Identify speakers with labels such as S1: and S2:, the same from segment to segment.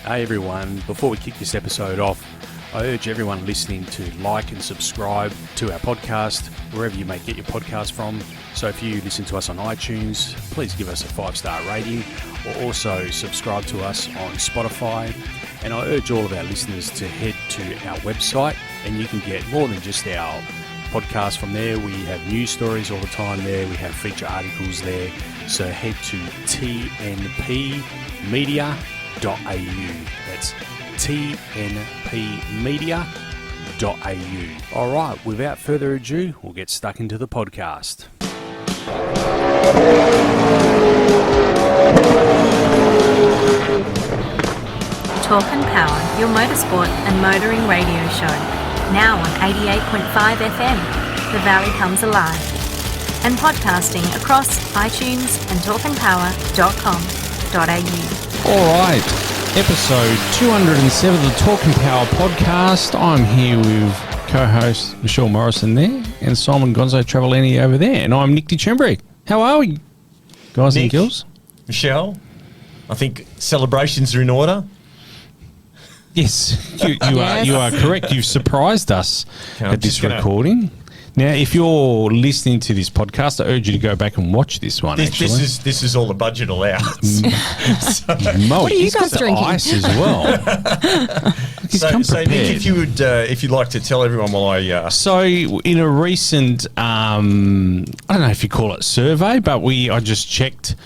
S1: Hey everyone, before we kick this episode off, I urge everyone listening to like and subscribe to our podcast, wherever you may get your podcast from. So if you listen to us on iTunes, please give us a 5-star rating, or also subscribe to us on Spotify. And I urge all of our listeners to head to our website, and you can get more than just our podcast from there. We have news stories all the time there. We have feature articles there. So head to tnpmedia.au. That's tnpmedia.au. All right, without further ado, we'll get stuck into the podcast.
S2: Talk and Power, your motorsport and motoring radio show. Now on 88.5 FM, The Valley Comes Alive. And podcasting across iTunes and talkandpower.com.au.
S3: All right, episode 207 of the Talk and Power podcast. I'm here with co-host Michelle Morrison there and Simon Gonzo Travellini over there, and I'm Nick DeChembry. How are we, guys
S4: Nick,
S3: and girls?
S4: Michelle, I think celebrations are in order.
S3: Yes, you are correct. You've surprised us at this recording. Now, if you're listening to this podcast, I urge you to go back and watch this one.
S4: This is all the budget allows.
S3: What
S5: are you guys drinking?
S3: Ice as well.
S4: So Nick, if you'd like to tell everyone while I.
S3: So, in a recent, I don't know if you call it survey, but I just checked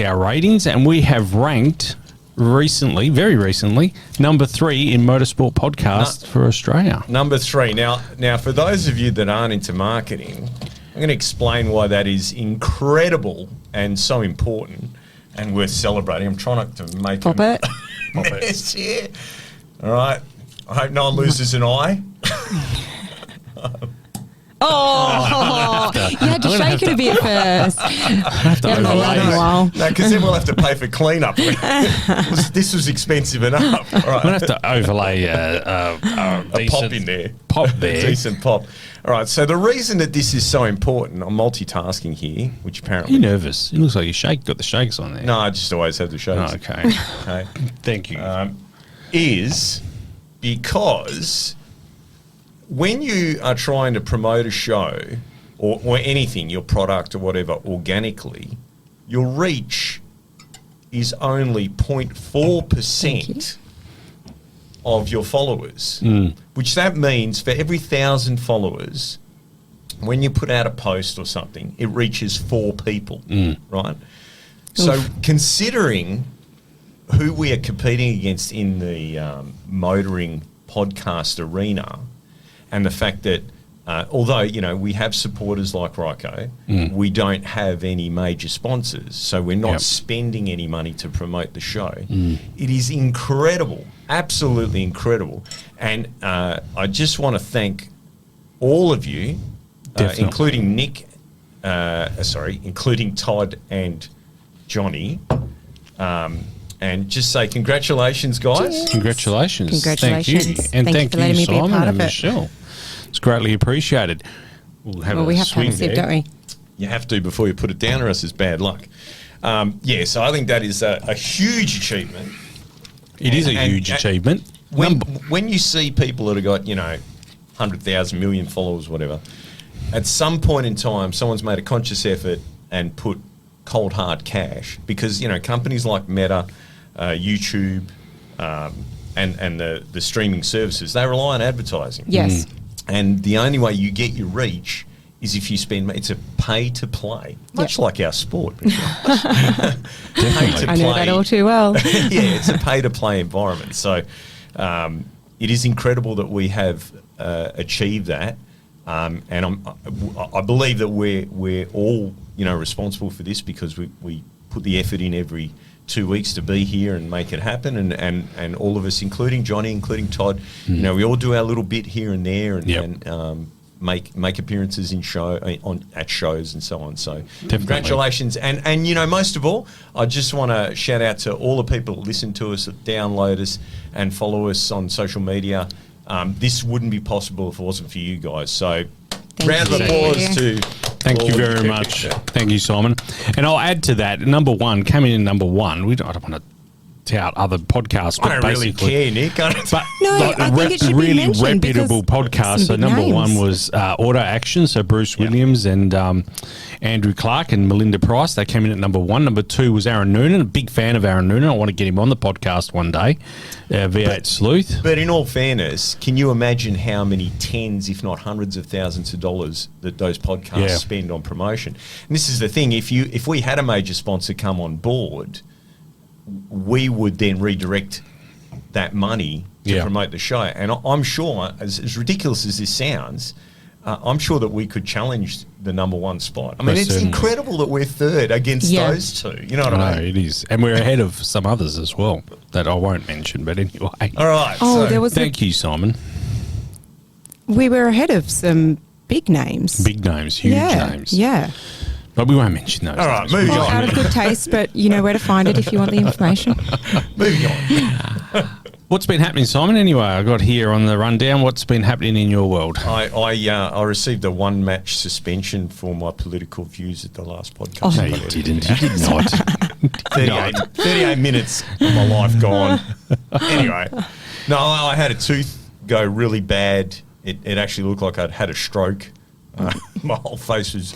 S3: our ratings, and we have ranked recently, very recently, number 3 in motorsport podcast for Australia.
S4: Number 3. Now, for those of you that aren't into marketing, I'm going to explain why that is incredible and so important and worth celebrating. I'm trying not to make
S5: Pop it.
S4: mess here. All right. I hope no one loses an eye.
S5: Oh, you had to shake it a bit first.
S4: No, because then we'll have to pay for cleanup. This was expensive enough. All right.
S3: We'll have to overlay a
S4: pop in there.
S3: Pop there.
S4: Decent pop. All right, so the reason that this is so important, I'm multitasking here, which apparently...
S3: You're nervous. It looks like you got the shakes on there.
S4: No, I just always have the shakes.
S3: Oh, okay.
S4: Okay.
S3: Thank you.
S4: Is because when you are trying to promote a show or anything, your product or whatever, organically, your reach is only 0.4% of your followers, which that means for every 1,000 followers, when you put out a post or something, it reaches 4 people, right? So considering who we are competing against in the motoring podcast arena, and the fact that although, we have supporters like Ryko, we don't have any major sponsors, so we're not spending any money to promote the show. It is incredible, absolutely incredible. And I just want to thank all of you, including Nick, including Todd and Johnny, and just say congratulations, guys.
S5: Cheers.
S3: Congratulations. Thank you. And thank you, Simon and Michelle. It's greatly appreciated.
S5: We have to have a sip, don't we?
S4: You have to before you put it down, or else it's bad luck. So I think that is a huge achievement.
S3: It is a huge achievement.
S4: When you see people that have got, 100,000 million followers, whatever, at some point in time, someone's made a conscious effort and put cold hard cash, because, companies like Meta, YouTube, and the streaming services, they rely on advertising.
S5: Yes.
S4: And the only way you get your reach is if you spend. It's a pay to play, much like our sport. Pay to
S5: I know that all too well.
S4: It's a pay to play environment. So it is incredible that we have achieved that, and I believe that we're all responsible for this, because we put the effort in every 2 weeks to be here and make it happen, and all of us, including Johnny, including Todd, we all do our little bit here and there, and make appearances in at shows and so on. So congratulations, and most of all, I just want to shout out to all the people that listen to us, that download us, and follow us on social media. This wouldn't be possible if it wasn't for you guys. So round of applause to.
S3: Thank you very much. Thank you, Simon. And I'll add to that, number 1, coming in number 1, I don't want to tout other podcasts, but
S4: I don't really care, Nick.
S3: But
S5: No, I think it should be
S3: really
S5: mentioned because
S3: reputable podcasts. So
S5: some big
S3: number
S5: names.
S3: one was Auto Action, so Bruce Williams and Andrew Clark and Melinda Price. They came in at number one. Number two was Aaron Noonan, a big fan of Aaron Noonan. I want to get him on the podcast one day. V8 Sleuth.
S4: But in all fairness, can you imagine how many tens, if not hundreds of thousands of dollars that those podcasts spend on promotion? And this is the thing, if we had a major sponsor come on board, we would then redirect that money to promote the show. And I'm sure, as ridiculous as this sounds, I'm sure that we could challenge the number one spot. I mean, it's
S3: certainly.
S4: incredible that we're third against those two. You know what I mean?
S3: It is. And we're ahead of some others as well that I won't mention, but anyway.
S4: All right.
S5: Oh,
S4: so
S5: there was
S3: Thank you, Simon.
S5: we were ahead of some big names.
S3: Big names, huge names.
S5: Yeah.
S3: But we won't mention those.
S4: All right,
S3: names.
S4: moving
S5: Well,
S4: on.
S5: out of good taste, but you know where to find it if you want the information.
S4: Moving on.
S3: What's been happening, Simon? Anyway, I got here on the rundown. What's been happening in your world?
S4: I received a one-match suspension for my political views at the last podcast.
S3: No, you didn't. You did not.
S4: 38 minutes of my life gone. Anyway, no, I had a tooth go really bad. It actually looked like I'd had a stroke. My whole face was...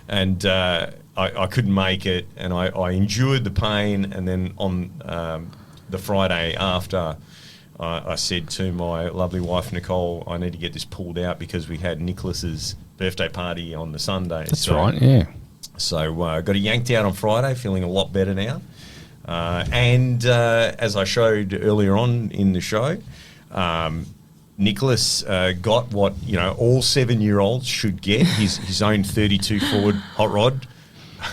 S4: And I couldn't make it, and I endured the pain. And then on the Friday after, I said to my lovely wife, Nicole, I need to get this pulled out because we had Nicholas's birthday party on the Sunday.
S3: That's right, yeah.
S4: So got it yanked out on Friday, feeling a lot better now. And as I showed earlier on in the show, Nicholas got what all 7-year-olds should get, his own 32 Ford hot rod,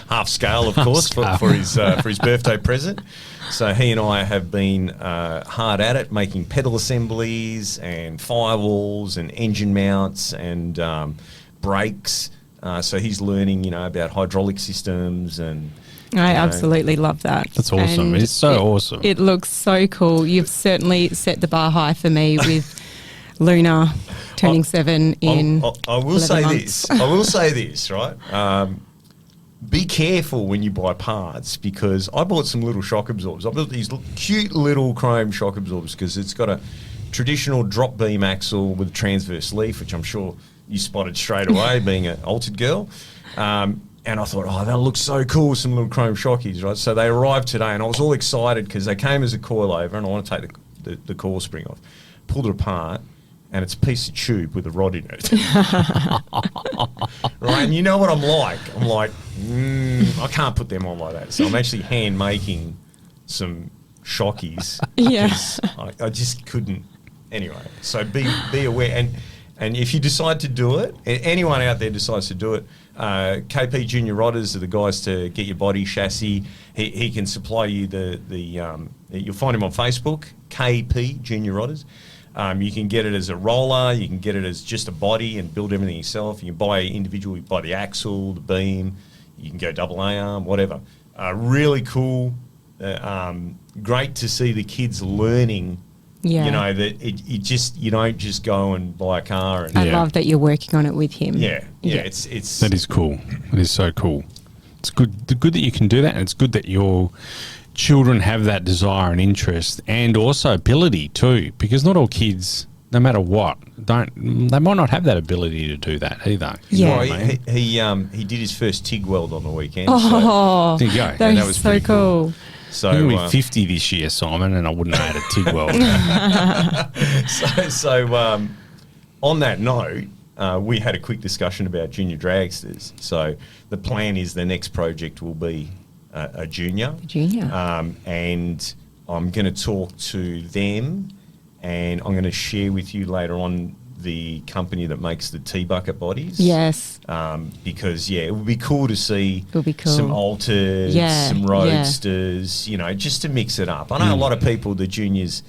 S4: half scale of course, for his birthday present. So he and I have been hard at it, making pedal assemblies and firewalls and engine mounts and brakes. So he's learning about hydraulic systems and.
S5: I absolutely love that.
S3: That's awesome.
S5: And
S3: It's so awesome.
S5: It looks so cool. You've certainly set the bar high for me with Luna turning 7 in
S4: I will
S5: 11
S4: say
S5: months.
S4: this. I will say this, right? Be careful when you buy parts because I bought some little shock absorbers. I built these cute little chrome shock absorbers because it's got a traditional drop beam axle with a transverse leaf, which I'm sure you spotted straight away being an altered girl. And I thought, that'll look so cool, some little chrome shockies, right? So they arrived today and I was all excited because they came as a coilover and I want to take the coil spring off. Pulled it apart and it's a piece of tube with a rod in it. Right, and you know what I'm like? I'm like, I can't put them on like that. So I'm actually hand making some shockies.
S5: Yeah.
S4: I just couldn't. Anyway, so be aware. And if you decide to do it, anyone out there decides to do it, KP Junior Rodders are the guys to get your body chassis. He can supply you you'll find him on Facebook, KP Junior Rodders. You can get it as a roller, you can get it as just a body and build everything yourself. You can buy individually, buy the axle, the beam, you can go double A-arm, whatever. Really cool. Great to see the kids learning.
S5: Yeah.
S4: That you don't just go and buy a car. And
S5: I love that you're working on it with him.
S4: Yeah.
S5: It's
S3: That is cool. It is so cool. It's good that you can do that, and it's good that your children have that desire and interest and also ability too, because not all kids, no matter what, they might not have that ability to do that either.
S5: Yeah.
S4: Well,
S3: You know what I mean?
S4: he did his first TIG weld on the weekend.
S5: Oh,
S3: There you go.
S5: that
S4: that
S5: is
S4: was
S5: so
S4: pretty
S5: cool.
S4: So,
S3: I'm going to be 50 this year, Simon, and I wouldn't have had a TIG weld.
S4: so on that note, we had a quick discussion about junior dragsters. So the plan is the next project will be a junior. And I'm going to talk to them, and I'm going to share with you later on the company that makes the T-bucket bodies.
S5: Yes.
S4: Because, it would be cool to see
S5: It would be cool.
S4: some Alters,
S5: Yeah,
S4: some
S5: yeah.
S4: Roadsters, just to mix it up. I know a lot of people, the juniors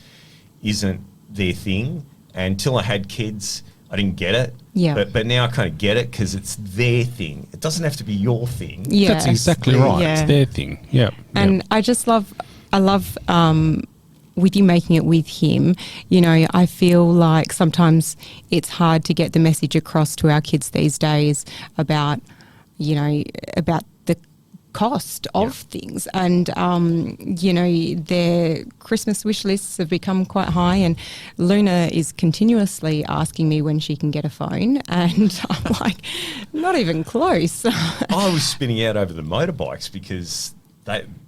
S4: isn't their thing. And until I had kids, I didn't get it.
S5: Yeah.
S4: But now I kind of get it because it's their thing. It doesn't have to be your thing.
S5: Yeah.
S3: That's exactly right.
S5: Yeah.
S3: It's their thing. Yep.
S5: And I just love with you making it with him, I feel like sometimes it's hard to get the message across to our kids these days about, about cost of things, and their Christmas wish lists have become quite high, and Luna is continuously asking me when she can get a phone, and I'm like, not even close.
S4: I was spinning out over the motorbikes because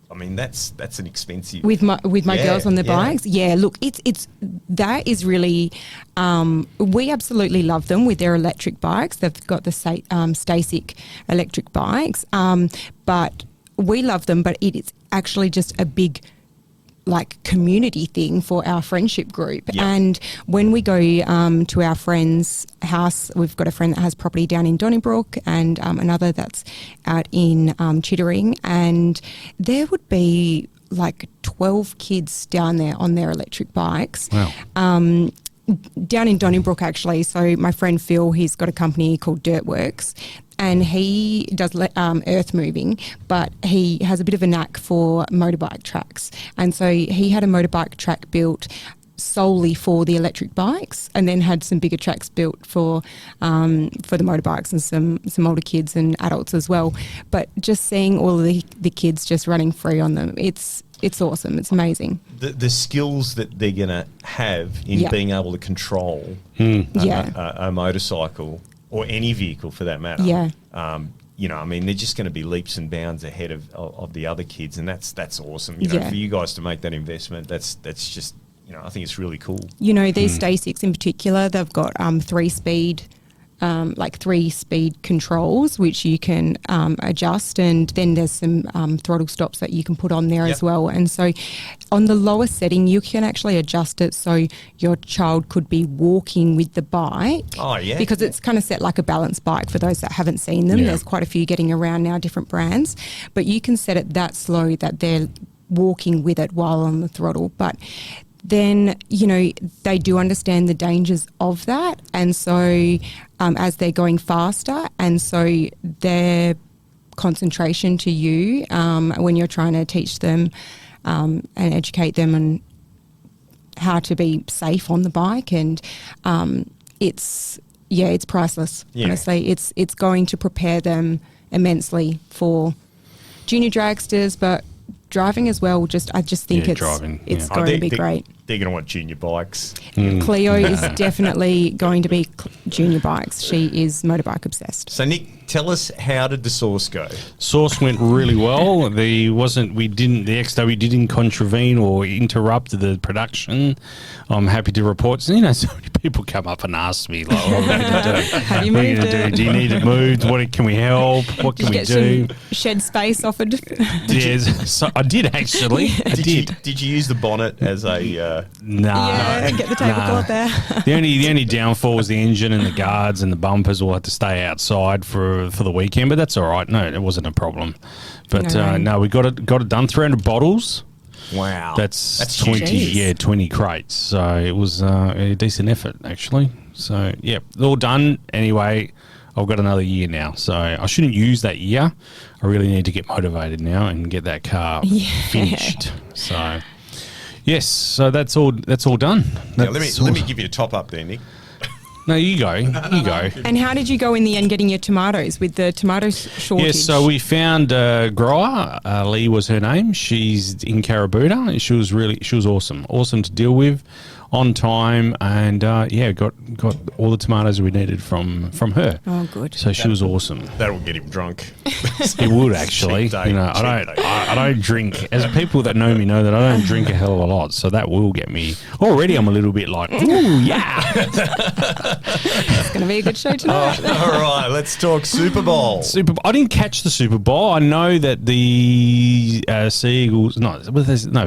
S4: that's an expensive
S5: with my girls on their bikes. Yeah, look, it's that is really we absolutely love them with their electric bikes. They've got the Stasic electric bikes, but we love them. But it is actually just a big community thing for our friendship group.
S4: Yep.
S5: And when we go to our friend's house, we've got a friend that has property down in Donnybrook and another that's out in Chittering, and there would be 12 kids down there on their electric bikes.
S3: Wow.
S5: Down in Donnybrook, actually. So my friend Phil, he's got a company called Dirtworks, and he does earth moving, but he has a bit of a knack for motorbike tracks. And so he had a motorbike track built solely for the electric bikes, and then had some bigger tracks built for the motorbikes and some older kids and adults as well. But just seeing all of the kids just running free on them, it's awesome. It's amazing.
S4: The skills that they're going to have in being able to control a motorcycle or any vehicle for that matter.
S5: Yeah.
S4: They're just going to be leaps and bounds ahead of the other kids, and that's awesome. For you guys to make that investment, that's just, I think it's really cool.
S5: These Stasics in particular, they've got 3-speed. 3-speed controls, which you can adjust, and then there's some throttle stops that you can put on there as well. And so on the lower setting, you can actually adjust it so your child could be walking with the bike.
S4: Oh, yeah.
S5: Because it's kind of set like a balance bike for those that haven't seen them.
S3: Yeah.
S5: There's quite a few getting around now, different brands. But you can set it that slow that they're walking with it while on the throttle. But then, they do understand the dangers of that. And so as they're going faster, and so their concentration to you when you're trying to teach them and educate them on how to be safe on the bike. And it's priceless, honestly. It's going to prepare them immensely for junior dragsters, but driving as well. I just think it's going to be great.
S4: They're going to want junior bikes.
S5: Cleo is definitely going to be junior bikes. She is motorbike obsessed.
S4: So Nick, tell us, how did the source go?
S3: Source went really well. The XW didn't contravene or interrupt the production. I'm happy to report. So many people come up and ask me, what are we going to do?
S5: Have you
S3: What are you
S5: moved
S3: going to
S5: it?
S3: do? Do you need it moved? What can we help? What can we
S5: Get
S3: do?
S5: some shed space offered.
S3: Yes, so I did actually. I did.
S4: Did you use the bonnet as a...
S3: No.
S5: Yeah, get the tablecloth there.
S3: The only downfall was the engine and the guards and the bumpers all had to stay outside for the weekend, but that's all right. No, it wasn't a problem. But
S5: No.
S3: we got it done. 300 bottles.
S4: Wow.
S3: That's 20.
S5: huge.
S3: Yeah, 20 crates. So it was a decent effort actually. So yeah, all done. Anyway, I've got another year now, so I shouldn't use that year. I really need to get motivated now and get that car finished. So. Yes, so that's all done.
S4: Now, let me give you a top up there, Nick.
S3: No, you go.
S5: And how did you go in the end getting your tomatoes with the tomato shortage?
S3: Yes, so we found a grower. Lee was her name. She's in Carabooda, and she was awesome to deal with, on time, and got all the tomatoes we needed from her.
S5: Oh, good.
S3: So she was awesome.
S4: That'll get him drunk.
S3: It would actually.
S4: Cheap date,
S3: I don't drink. As people that know me know that I don't drink a hell of a lot, so that will get me. Already, I'm a little bit like, ooh, yeah.
S5: It's going to be a good show tonight.
S4: All right, let's talk Super Bowl.
S3: I didn't catch the Super Bowl. I know that the Sea Eagles,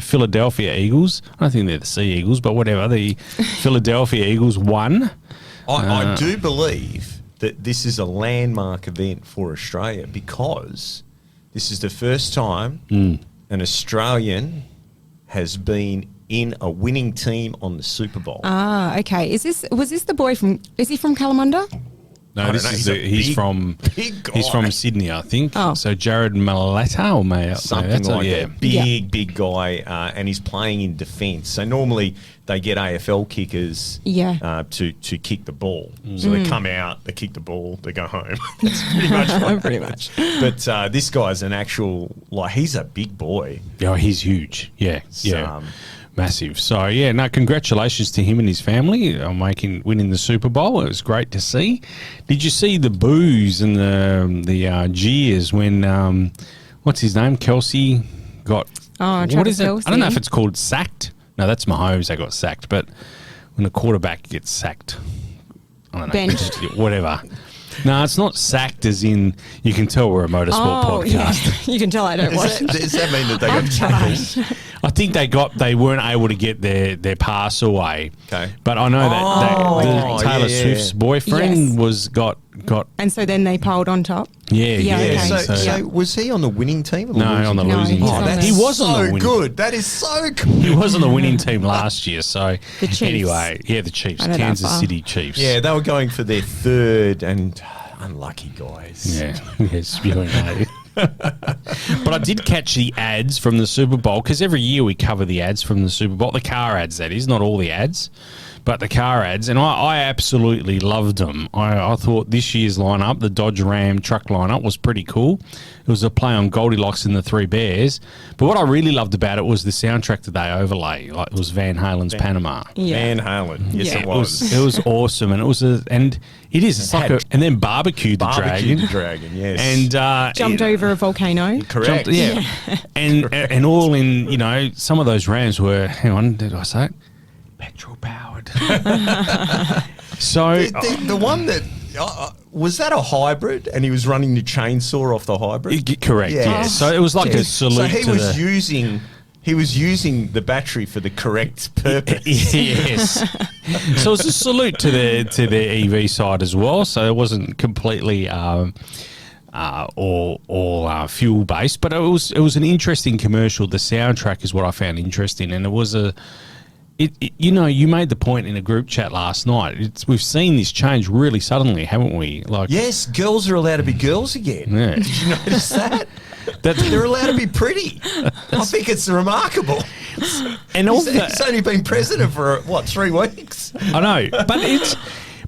S3: Philadelphia Eagles. I don't think they're the Sea Eagles, but whatever. The Philadelphia Eagles won.
S4: I do believe that this is a landmark event for Australia, because this is the first time an Australian has been in a winning team on the Super Bowl.
S5: Ah, okay. Was this the boy is he from Kalamunda?
S3: No,
S4: I don't
S3: this
S4: know,
S3: is
S4: a
S3: he's
S4: big-
S3: from
S4: big guy.
S3: he's from Sydney, I think.
S5: Oh.
S3: So Jared Malata or May
S4: Something like
S3: yeah.
S4: that. Big guy, and he's playing in defence. So normally they get AFL kickers to kick the ball. So they come out, they kick the ball, they go home. That's pretty much what
S5: Pretty much.
S4: But this guy's an actual, he's a big boy.
S3: Oh, he's huge. Yeah, yeah.
S4: Um,
S3: Massive. So yeah, no, congratulations to him and his family on winning the Super Bowl. It was great to see. Did you see the boos and the jeers when what's his name? Kelsey got what
S5: Travis
S3: is it? I don't know if
S5: Kelce.
S3: it's called sacked. No, that's Mahomes that got sacked. But when the quarterback gets sacked, I don't know,
S5: Benched.
S3: whatever. No, it's not sacked as in you can tell we're a motorsport podcast.
S5: Yeah. You can tell I don't watch it.
S4: Does that mean that they got tackled?
S3: I think they weren't able to get their pass away.
S4: Okay.
S3: But I know that Taylor
S4: yeah.
S3: Swift's boyfriend
S5: Yes.
S3: got
S5: And so then they piled on top.
S3: yeah.
S5: Yeah,
S4: Yeah,
S5: okay.
S4: so was he on the winning team? Or the
S3: No,
S4: losing
S3: on the
S4: team?
S5: No,
S3: losing
S5: he's
S3: team.
S5: on the-
S3: He was on the winning.
S4: good. That is so good.
S3: He was on the winning team last year. So
S5: The Chiefs.
S3: anyway, yeah, the Chiefs,
S5: I know that
S3: Kansas
S5: far.
S3: City Chiefs.
S4: Yeah, they were going for their third and unlucky guys.
S3: Yeah, yes, you know. But I did catch the ads from the Super Bowl because every year we cover the ads from the Super Bowl, the car ads, that is, not all the ads, but the car ads, and I absolutely loved them. I thought this year's lineup, the Dodge Ram truck lineup, was pretty cool. It was a play on Goldilocks and the Three Bears, but what I really loved about it was the soundtrack that they overlay. Like, it was Van Halen's Panama.
S5: Yeah.
S4: Van Halen. Yes,
S5: Yeah.
S4: it was.
S3: It was awesome, and it's like and then Barbecue the Dragon.
S4: the Dragon, yes.
S3: And
S5: Jumped over a volcano.
S4: Correct.
S3: yeah. And all in, some of those Rams were, hang on, did I say it? Petrol powered. So
S4: The one that was that a hybrid, and he was running the chainsaw off the hybrid.
S3: correct, yeah. So it was like a salute
S4: So he
S3: to
S4: was
S3: the
S4: using the battery for the correct purpose.
S3: yes. So it was a salute to the EV side as well. So it wasn't completely all fuel based, but it was an interesting commercial. The soundtrack is what I found interesting, and it was you made the point in a group chat last night. We've seen this change really suddenly, haven't we? Like,
S4: Yes, girls are allowed to be girls again.
S3: Yeah.
S4: Did you notice that? They're allowed to be pretty. I think it's remarkable.
S3: and all
S4: He's only been president for 3 weeks.
S3: I know,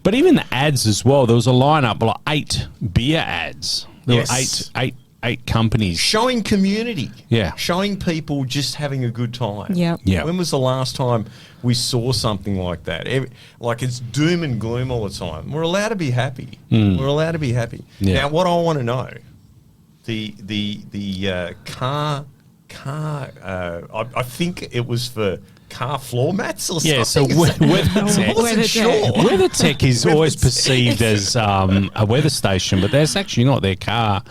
S3: but even the ads as well. There was a lineup like 8 beer ads. There
S4: Yes.
S3: were eight companies.
S4: Showing community.
S3: Yeah.
S4: Showing people just having a good time.
S5: Yep.
S3: Yeah.
S4: When was the last time we saw something like that? Like it's doom and gloom all the time. We're allowed to be happy. We're allowed to be happy.
S3: Yeah.
S4: Now, what I want to know, the car. I think it was for car floor mats or
S3: Yeah, so
S4: something.
S3: WeatherTech.
S4: I wasn't sure.
S3: WeatherTech is always
S4: WeatherTech.
S3: perceived as a weather station, but that's actually not. Their car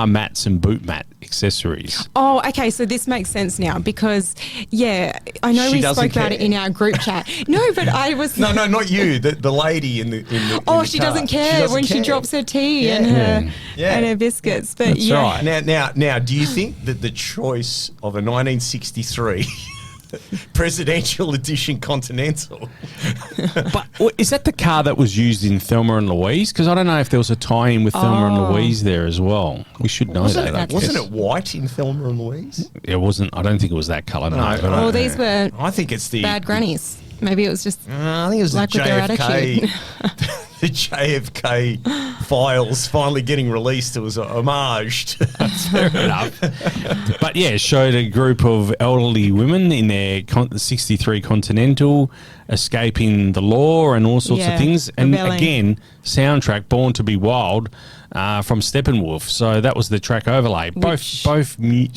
S3: mats and boot mat accessories.
S5: Oh, okay. So this makes sense now because, I know
S4: She
S5: we
S4: doesn't
S5: spoke about
S4: care.
S5: it in our group chat. No, but I was.
S4: No, not you. The lady in the.
S5: Oh,
S4: the
S5: she
S4: car.
S5: doesn't care when she
S4: care.
S5: drops her tea
S4: Yeah.
S5: and her
S4: Yeah.
S5: and her biscuits. But
S3: That's right.
S4: Now, do you think that the choice of a 1963 presidential edition Continental?
S3: But is that the car that was used in Thelma and Louise? Because I don't know if there was a tie-in with Thelma and Louise there as well. We should know that. I
S4: Wasn't
S3: guess.
S4: it white in Thelma and Louise?
S3: It wasn't. I don't think it was that colour. No.
S4: No.
S3: but
S5: Oh, these were
S4: I think it's the
S5: bad grannies. Maybe it was just.
S4: I think it was
S5: Like
S4: the
S5: with their
S4: JFK.
S5: attitude.
S4: The JFK files finally getting released. It was a homage to
S3: Fair enough. But yeah, showed a group of elderly women in their 63 Continental escaping the law and all sorts of
S5: Yeah,
S3: things. And
S5: rebelling.
S3: again, soundtrack Born to Be Wild from Steppenwolf. So that was the track overlay. Both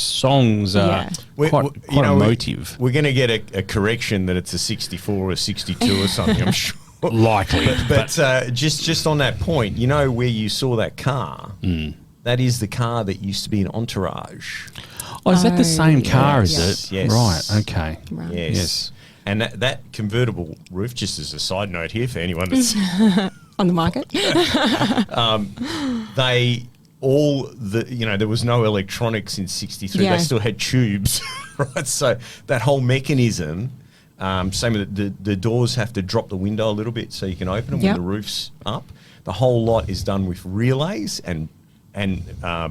S3: songs are
S5: Yeah.
S3: quite emotive.
S4: We're going to get a correction that it's a 64 or 62 or something, I'm sure.
S3: Likely.
S4: But just on that point, where you saw that car, that is the car that used to be an Entourage.
S3: Oh, is that the same car, is
S4: Yes,
S3: it?
S4: yes.
S3: Right, okay.
S5: Right.
S4: Yes. And that convertible roof, just as a side note here for anyone that's
S5: On the market.
S4: there was no electronics in 63.
S5: Yeah.
S4: They still had tubes, right? So that whole mechanism Same with the doors have to drop the window a little bit so you can open them when
S5: Yep.
S4: the roof's up. The whole lot is done with relays and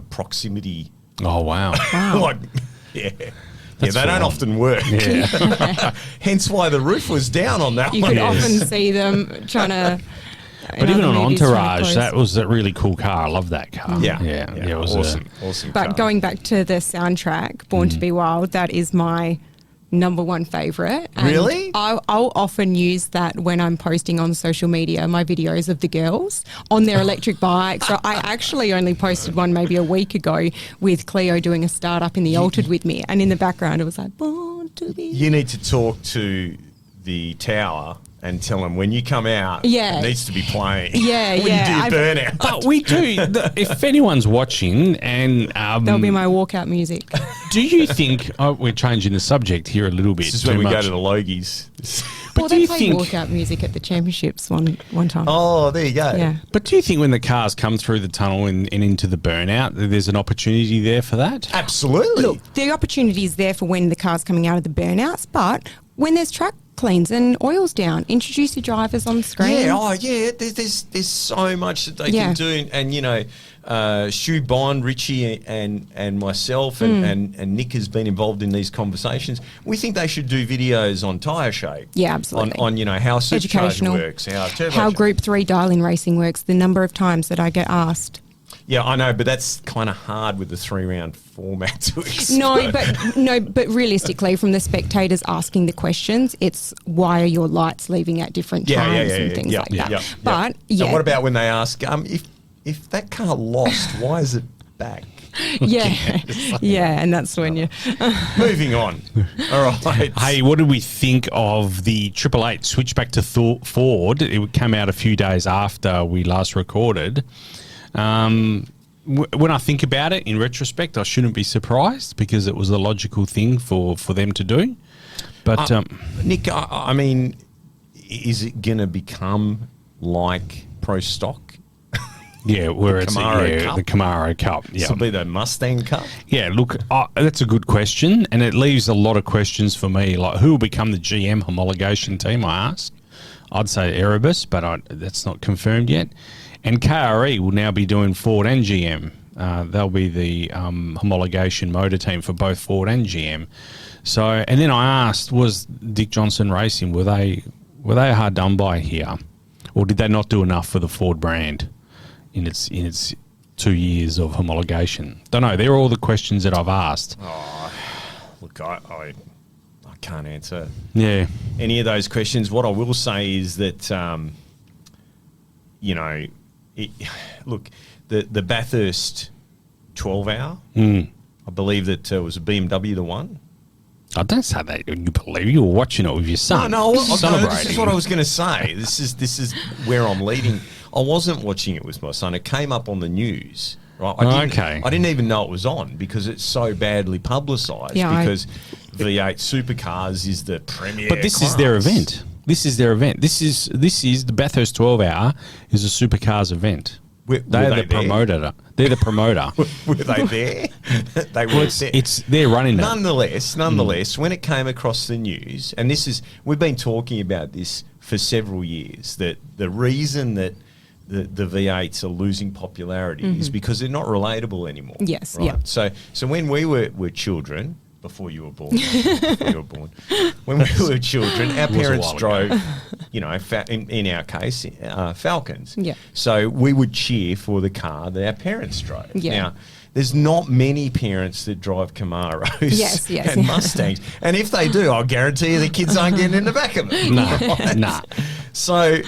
S4: proximity.
S3: Oh, wow.
S4: Like, yeah.
S3: That's
S4: They don't
S3: full on.
S4: often work.
S3: Yeah.
S4: Hence why the roof was down on that
S5: You
S4: one.
S5: could often see them trying to.
S3: But even on
S5: movies trying to
S3: Entourage,
S5: close.
S3: that was a really cool car. I love that car.
S4: Yeah,
S3: It was
S4: awesome
S5: But
S4: car.
S5: going back to the soundtrack, Born to Be Wild, that is my number one favourite. And
S4: Really?
S5: I'll often use that when I'm posting on social media, my videos of the girls on their electric bikes. So I actually only posted one maybe a week ago with Cleo doing a start-up in the Altered with me. And in the background, it was like, Born to Be
S4: You need to talk to the tower and tell them when you come out,
S5: Yeah.
S4: it needs to be playing.
S5: Yeah,
S4: when
S5: yeah,
S4: you do your burnout.
S3: But we do. If anyone's watching, and
S5: That'll be my walkout music.
S3: do you think we're changing the subject here a little bit?
S4: This is
S3: too
S4: when we
S3: much.
S4: go to the Logies.
S5: Well,
S3: do
S5: they
S3: you
S5: played
S3: think-
S5: walkout music at the championships one time.
S4: Oh, there you go.
S5: Yeah.
S3: But do you think when the cars come through the tunnel and into the burnout, that there's an opportunity there for that?
S4: Absolutely.
S5: Look, the opportunity is there for when the car's coming out of the burnouts, but when there's track cleans and oil's down, introduce your drivers on screen.
S4: Yeah, there's so much that they
S5: Yeah.
S4: can do, and you know, Stu Bond, Richie, and myself, and Nick has been involved in these conversations. We think they should do videos on tyre shape.
S5: Yeah, absolutely.
S4: On how supercharger
S5: Educational.
S4: works, how turbo.
S5: How Group 3 dial-in racing works, the number of times that I get asked.
S4: Yeah, I know, but that's kind of hard with the 3-round format to explain.
S5: No, but realistically, from the spectators asking the questions, it's why are your lights leaving at different times and things like that. But
S4: And what about when they ask, if that car lost, why is it back?
S5: yeah, and that's when you.
S4: Moving on. All right.
S3: Hey, what did we think of the 888 switch back to Ford? It came out a few days after we last recorded. When I think about it, in retrospect, I shouldn't be surprised because it was the logical thing for them to do. But
S4: Nick, I mean, is it going to become like Pro Stock?
S3: yeah, where it's
S4: Camaro Cup?
S3: the Camaro Cup.
S4: This
S3: Yeah,
S4: will be the Mustang Cup?
S3: yeah. Look, that's a good question, and it leaves a lot of questions for me. Like, who will become the GM homologation team? I asked. I'd say Erebus, but that's not confirmed yet. And KRE will now be doing Ford and GM. They'll be the homologation motor team for both Ford and GM. So, and then I asked, was Dick Johnson Racing, were they hard done by here, or did they not do enough for the Ford brand in its 2 years of homologation? Don't know. They're all the questions that I've asked.
S4: Look, I can't answer
S3: Yeah.
S4: any of those questions. What I will say is that, you know, look, the Bathurst 12-hour, I believe that was a BMW the one.
S3: I don't say that you believe you were watching it with your son.
S4: No, this is
S3: celebrating.
S4: what I was going to say. This is where I'm leading. I wasn't watching it with my son. It came up on the news. Right? I didn't even know it was on because it's so badly publicised.
S5: Yeah,
S4: because V8 Supercars is the premier.
S3: But this is their
S4: class.
S3: event. This is their event. This is the Bathurst 12-hour is a supercars event.
S4: Were
S3: They're
S4: they
S3: the promoter. They're the promoter.
S4: Were they there? They
S3: Well,
S4: were there.
S3: they're running it.
S4: Nonetheless, when it came across the news, and we've been talking about this for several years, that the reason that the V8s are losing popularity is because they're not relatable anymore.
S5: Yes,
S4: right?
S5: yeah.
S4: So when we were children, before you were born, when we were children, our
S3: Was a
S4: parents
S3: while
S4: drove,
S3: ago.
S4: you know, in our case, Falcons.
S5: Yeah.
S4: So we would cheer for the car that our parents drove.
S5: Yeah.
S4: Now, there's not many parents that drive Camaros
S5: Yes,
S4: and Mustangs. And if they do, I'll guarantee you the kids aren't getting in the back of them.
S3: Nah.
S4: So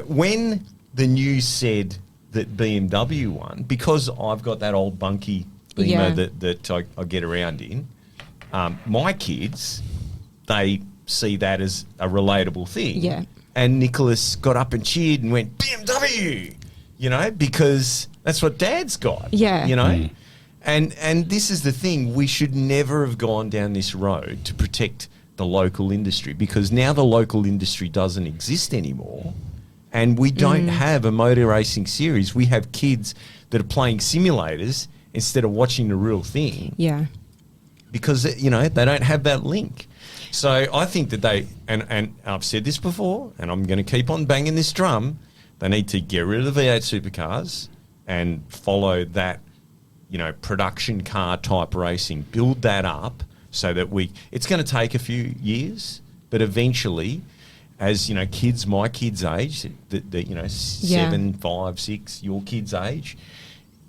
S4: when the news said that BMW won, because I've got that old bunky Beamer
S5: Yeah.
S4: that I get around in, my kids, they see that as a relatable thing.
S5: Yeah.
S4: And Nicholas got up and cheered and went, BMW, you know, because that's what Dad's got.
S5: Yeah.
S4: You know? And this is the thing, we should never have gone down this road to protect the local industry, because now the local industry doesn't exist anymore. And we don't have a motor racing series. We have kids that are playing simulators instead of watching the real thing
S5: Yeah.
S4: because, you know, they don't have that link. So I think that they, and I've said this before, and I'm going to keep on banging this drum, they need to get rid of the V8 supercars and follow that, production car type racing, build that up so that it's going to take a few years, but eventually, as, kids, my kids' age, 7, 5, 6, your kids' age,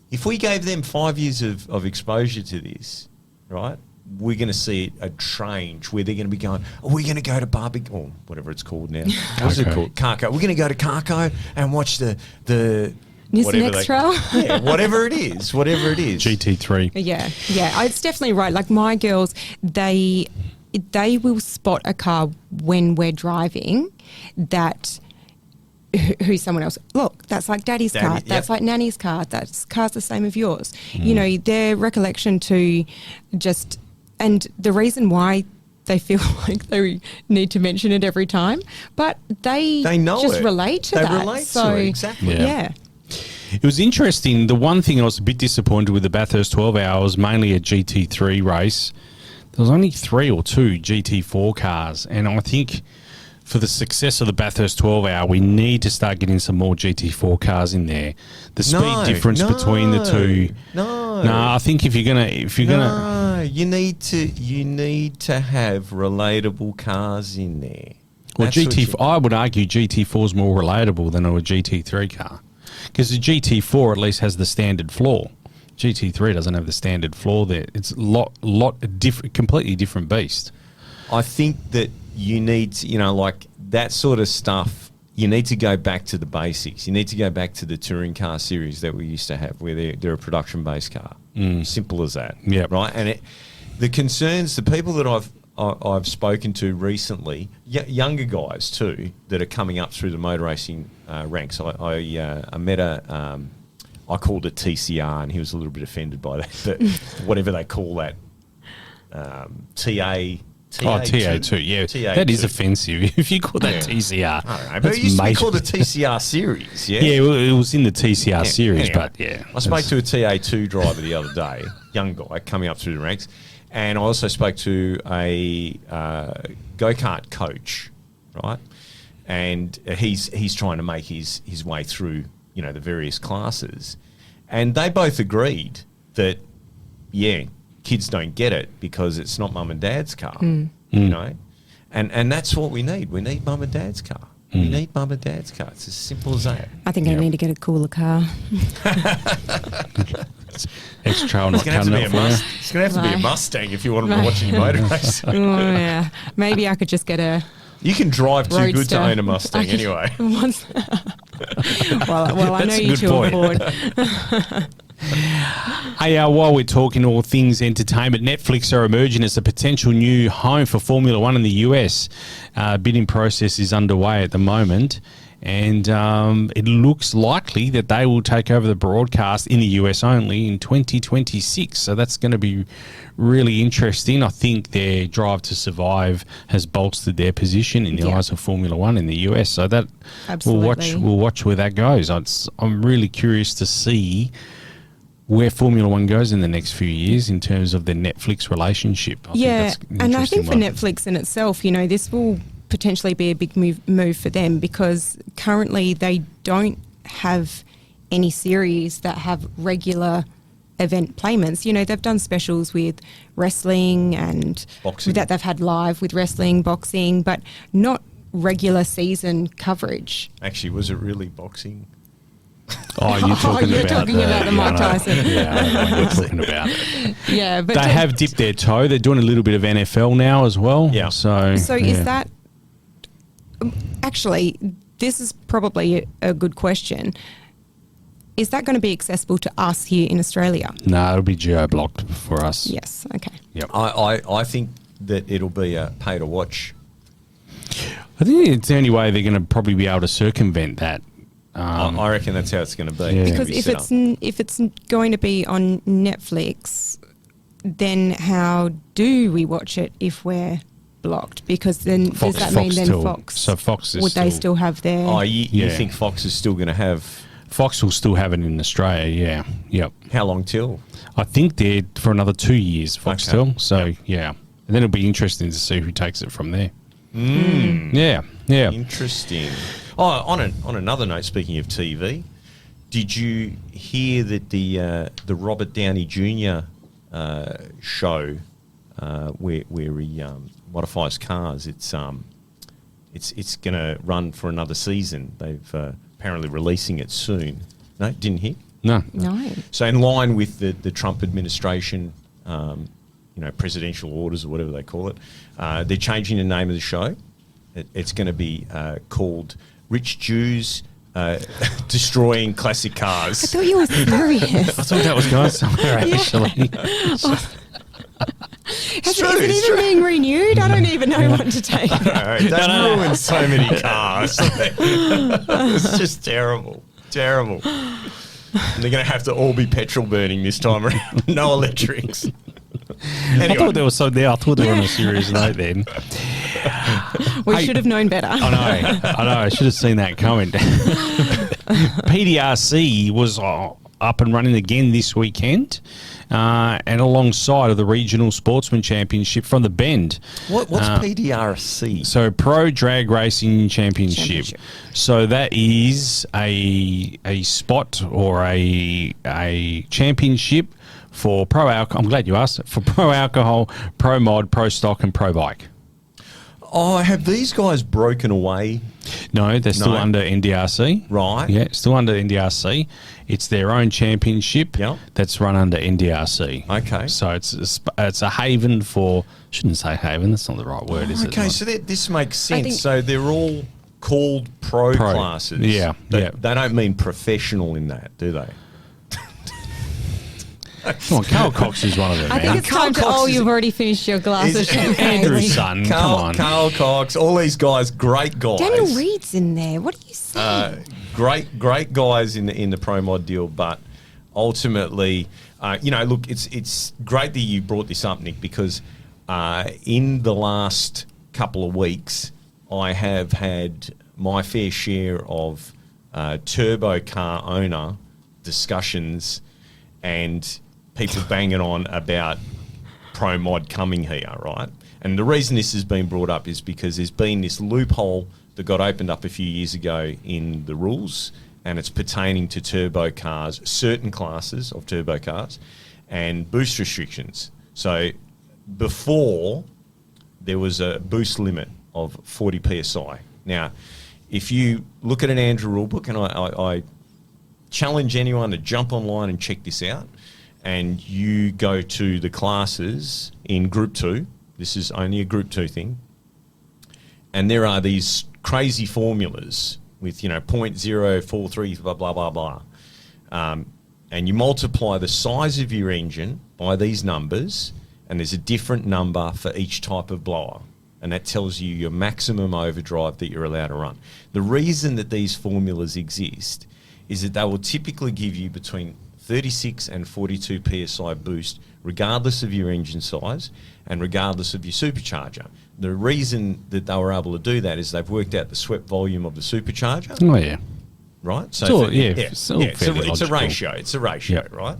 S4: if we gave them 5 years of exposure to this, right, we're going to see a change where they're going to be going, we're going to go to barbecue, or whatever it's called now. What's it called? Carco. We're going to go to Carco and watch the
S5: Nissan X-Trail?
S4: Yeah, whatever it is.
S3: GT3.
S5: Yeah, it's definitely right. Like my girls, they will spot a car when we're driving that who's someone else. Look, that's like Daddy's car. That's like Nanny's car. That's car's the same as yours. Their recollection to just, and the reason why they feel like they need to mention it every time, but they know just relate to that.
S4: They relate to it, exactly.
S5: Yeah.
S3: It was interesting. The one thing I was a bit disappointed with the Bathurst 12 Hour was mainly a GT3 race. There was only 3 or 2 GT4 cars, and I think for the success of the Bathurst 12 Hour, we need to start getting some more GT4 cars in there. The speed difference between the two. No, I think if you're gonna,
S4: you need to have relatable cars in there.
S3: Well, I would argue GT4 is more relatable than a GT3 car, because the GT4 at least has the standard floor. GT3 doesn't have the standard floor there. It's completely different beast.
S4: I think that you need to, like that sort of stuff, you need to go back to the basics. You need to go back to the touring car series that we used to have, where they're a production-based car. Simple as that.
S3: Yeah.
S4: Right? And the concerns, the people that I've spoken to recently, younger guys too, that are coming up through the motor racing ranks. I met I called it TCR, and he was a little bit offended by that. But whatever they call that, TA2,
S3: yeah.
S4: TA2.
S3: That is offensive if you call that TCR.
S4: I don't know, but it used to be called the TCR series, yeah?
S3: Yeah, well, it was in the TCR series,
S4: anyway,
S3: but yeah.
S4: I spoke to a TA2 driver the other day, young guy coming up through the ranks, and I also spoke to a go-kart coach, right? And he's trying to make his way through, the various classes. And they both agreed that, kids don't get it because it's not mum and dad's car, And that's what we need. We need mum and dad's car. We need mum and dad's car. It's as simple as that.
S5: I think I need to get a cooler car.
S3: X-Trail not coming up for you.
S4: It's going to have to be a Mustang if you want to be watching motor race.
S5: Oh, yeah. Maybe I could just get a...
S4: You can drive too
S5: Roadster.
S4: good to own a Mustang anyway.
S5: well, I know you two afford.
S3: Hey, while we're talking all things entertainment, Netflix are emerging as a potential new home for Formula One in the US. Bidding process is underway at the moment, and it looks likely that they will take over the broadcast in the US only in 2026. So that's going to be really interesting. I think their drive to survive has bolstered their position in the eyes of Formula One in the US. So that we'll watch where that goes. I'm really curious to see where Formula One goes in the next few years in terms of the Netflix relationship.
S5: And I think for Netflix in itself, this will potentially be a big move for them, because currently they don't have any series that have regular event payments. They've done specials with wrestling and
S4: boxing.
S5: That they've had live with wrestling, boxing, but not regular season coverage.
S4: Actually, was it really boxing?
S3: Oh, you're talking about
S5: the Mike Tyson.
S3: Yeah, you're talking about it.
S5: Yeah, but
S3: they have dipped their toe. They're doing a little bit of NFL now as well.
S4: Yeah.
S5: So is that... Actually, this is probably a good question. Is that going to be accessible to us here in Australia?
S3: No, it'll be geo-blocked for us.
S5: Yes, okay.
S3: Yep.
S4: I think that it'll be a pay-to-watch.
S3: I think it's the only way they're going to probably be able to circumvent that.
S4: I reckon that's how it's going to be.
S3: Yeah.
S5: Because if it's going to be on Netflix, then how do we watch it if we're blocked? Because then
S3: Fox,
S5: does that mean then
S3: still,
S5: Fox?
S3: So Fox is
S5: would they still have their?
S4: Oh, you think Fox is still going to have?
S3: Fox will still have it in Australia. Yeah. Yep.
S4: How long till?
S3: I think they're for another 2 years. Fox still. So
S4: Yep.
S3: yeah. And then it'll be interesting to see who takes it from there. Yeah.
S4: Interesting. Oh, on another note, speaking of TV, did you hear that the Robert Downey Jr. Show where he modifies cars? It's going to run for another season. They've apparently releasing it soon. No, didn't hear.
S3: No.
S4: So in line with the Trump administration, presidential orders or whatever they call it, they're changing the name of the show. It's going to be called Rich Jews Destroying Classic Cars.
S5: I thought you were serious.
S3: I thought that was going somewhere, actually.
S5: Is it even being renewed? I don't even know what to take.
S4: That's ruined so many cars. It's just terrible. And they're going to have to all be petrol burning this time around. No electrics. Anyway.
S3: I thought they were so there. I thought they were on a serious note then.
S5: We should have known better.
S3: I know. I should have seen that coming. PDRC was up and running again this weekend, and alongside of the Regional Sportsman Championship from the Bend.
S4: What's PDRC?
S3: So Pro Drag Racing Championship. So that is a spot or a championship for pro alcohol. I'm glad you asked it. For pro alcohol, pro mod, pro stock, and pro bike.
S4: Oh, have these guys broken away?
S3: No, they're still under NDRC.
S4: Right.
S3: Yeah, still under NDRC. It's their own championship that's run under NDRC.
S4: Okay.
S3: So it's a haven for... Shouldn't say haven. That's not the right word, is it?
S4: Okay, so this makes sense. So they're all called pro classes.
S3: Yeah.
S4: They don't mean professional in that, do they?
S3: Come on, Carl Cox is one of them.
S5: I think it's time to... you've already finished your glass of champagne.
S3: Andrew's son, come on.
S4: Carl Cox, all these guys, great guys.
S5: Daniel Reed's in there. What are you saying?
S4: Great guys in the pro mod deal, but ultimately, look, it's great that you brought this up, Nick, because in the last couple of weeks, I have had my fair share of turbo car owner discussions and people banging on about pro mod coming here, right? And the reason this has been brought up is because there's been this loophole that got opened up a few years ago in the rules, and it's pertaining to turbo cars, certain classes of turbo cars, and boost restrictions. So before, there was a boost limit of 40 PSI. Now, if you look at an Andrew rulebook, and I challenge anyone to jump online and check this out, and you go to the classes in Group 2, this is only a Group 2 thing, and there are these crazy formulas with, 0.043, blah, blah, blah, blah. And you multiply the size of your engine by these numbers, and there's a different number for each type of blower. And that tells you your maximum overdrive that you're allowed to run. The reason that these formulas exist is that they will typically give you between 36 and 42 PSI boost, regardless of your engine size and regardless of your supercharger. The reason that they were able to do that is they've worked out the swept volume of the supercharger.
S3: Oh, yeah.
S4: Right? So it's a ratio. It's a ratio,
S3: Yep.
S4: right?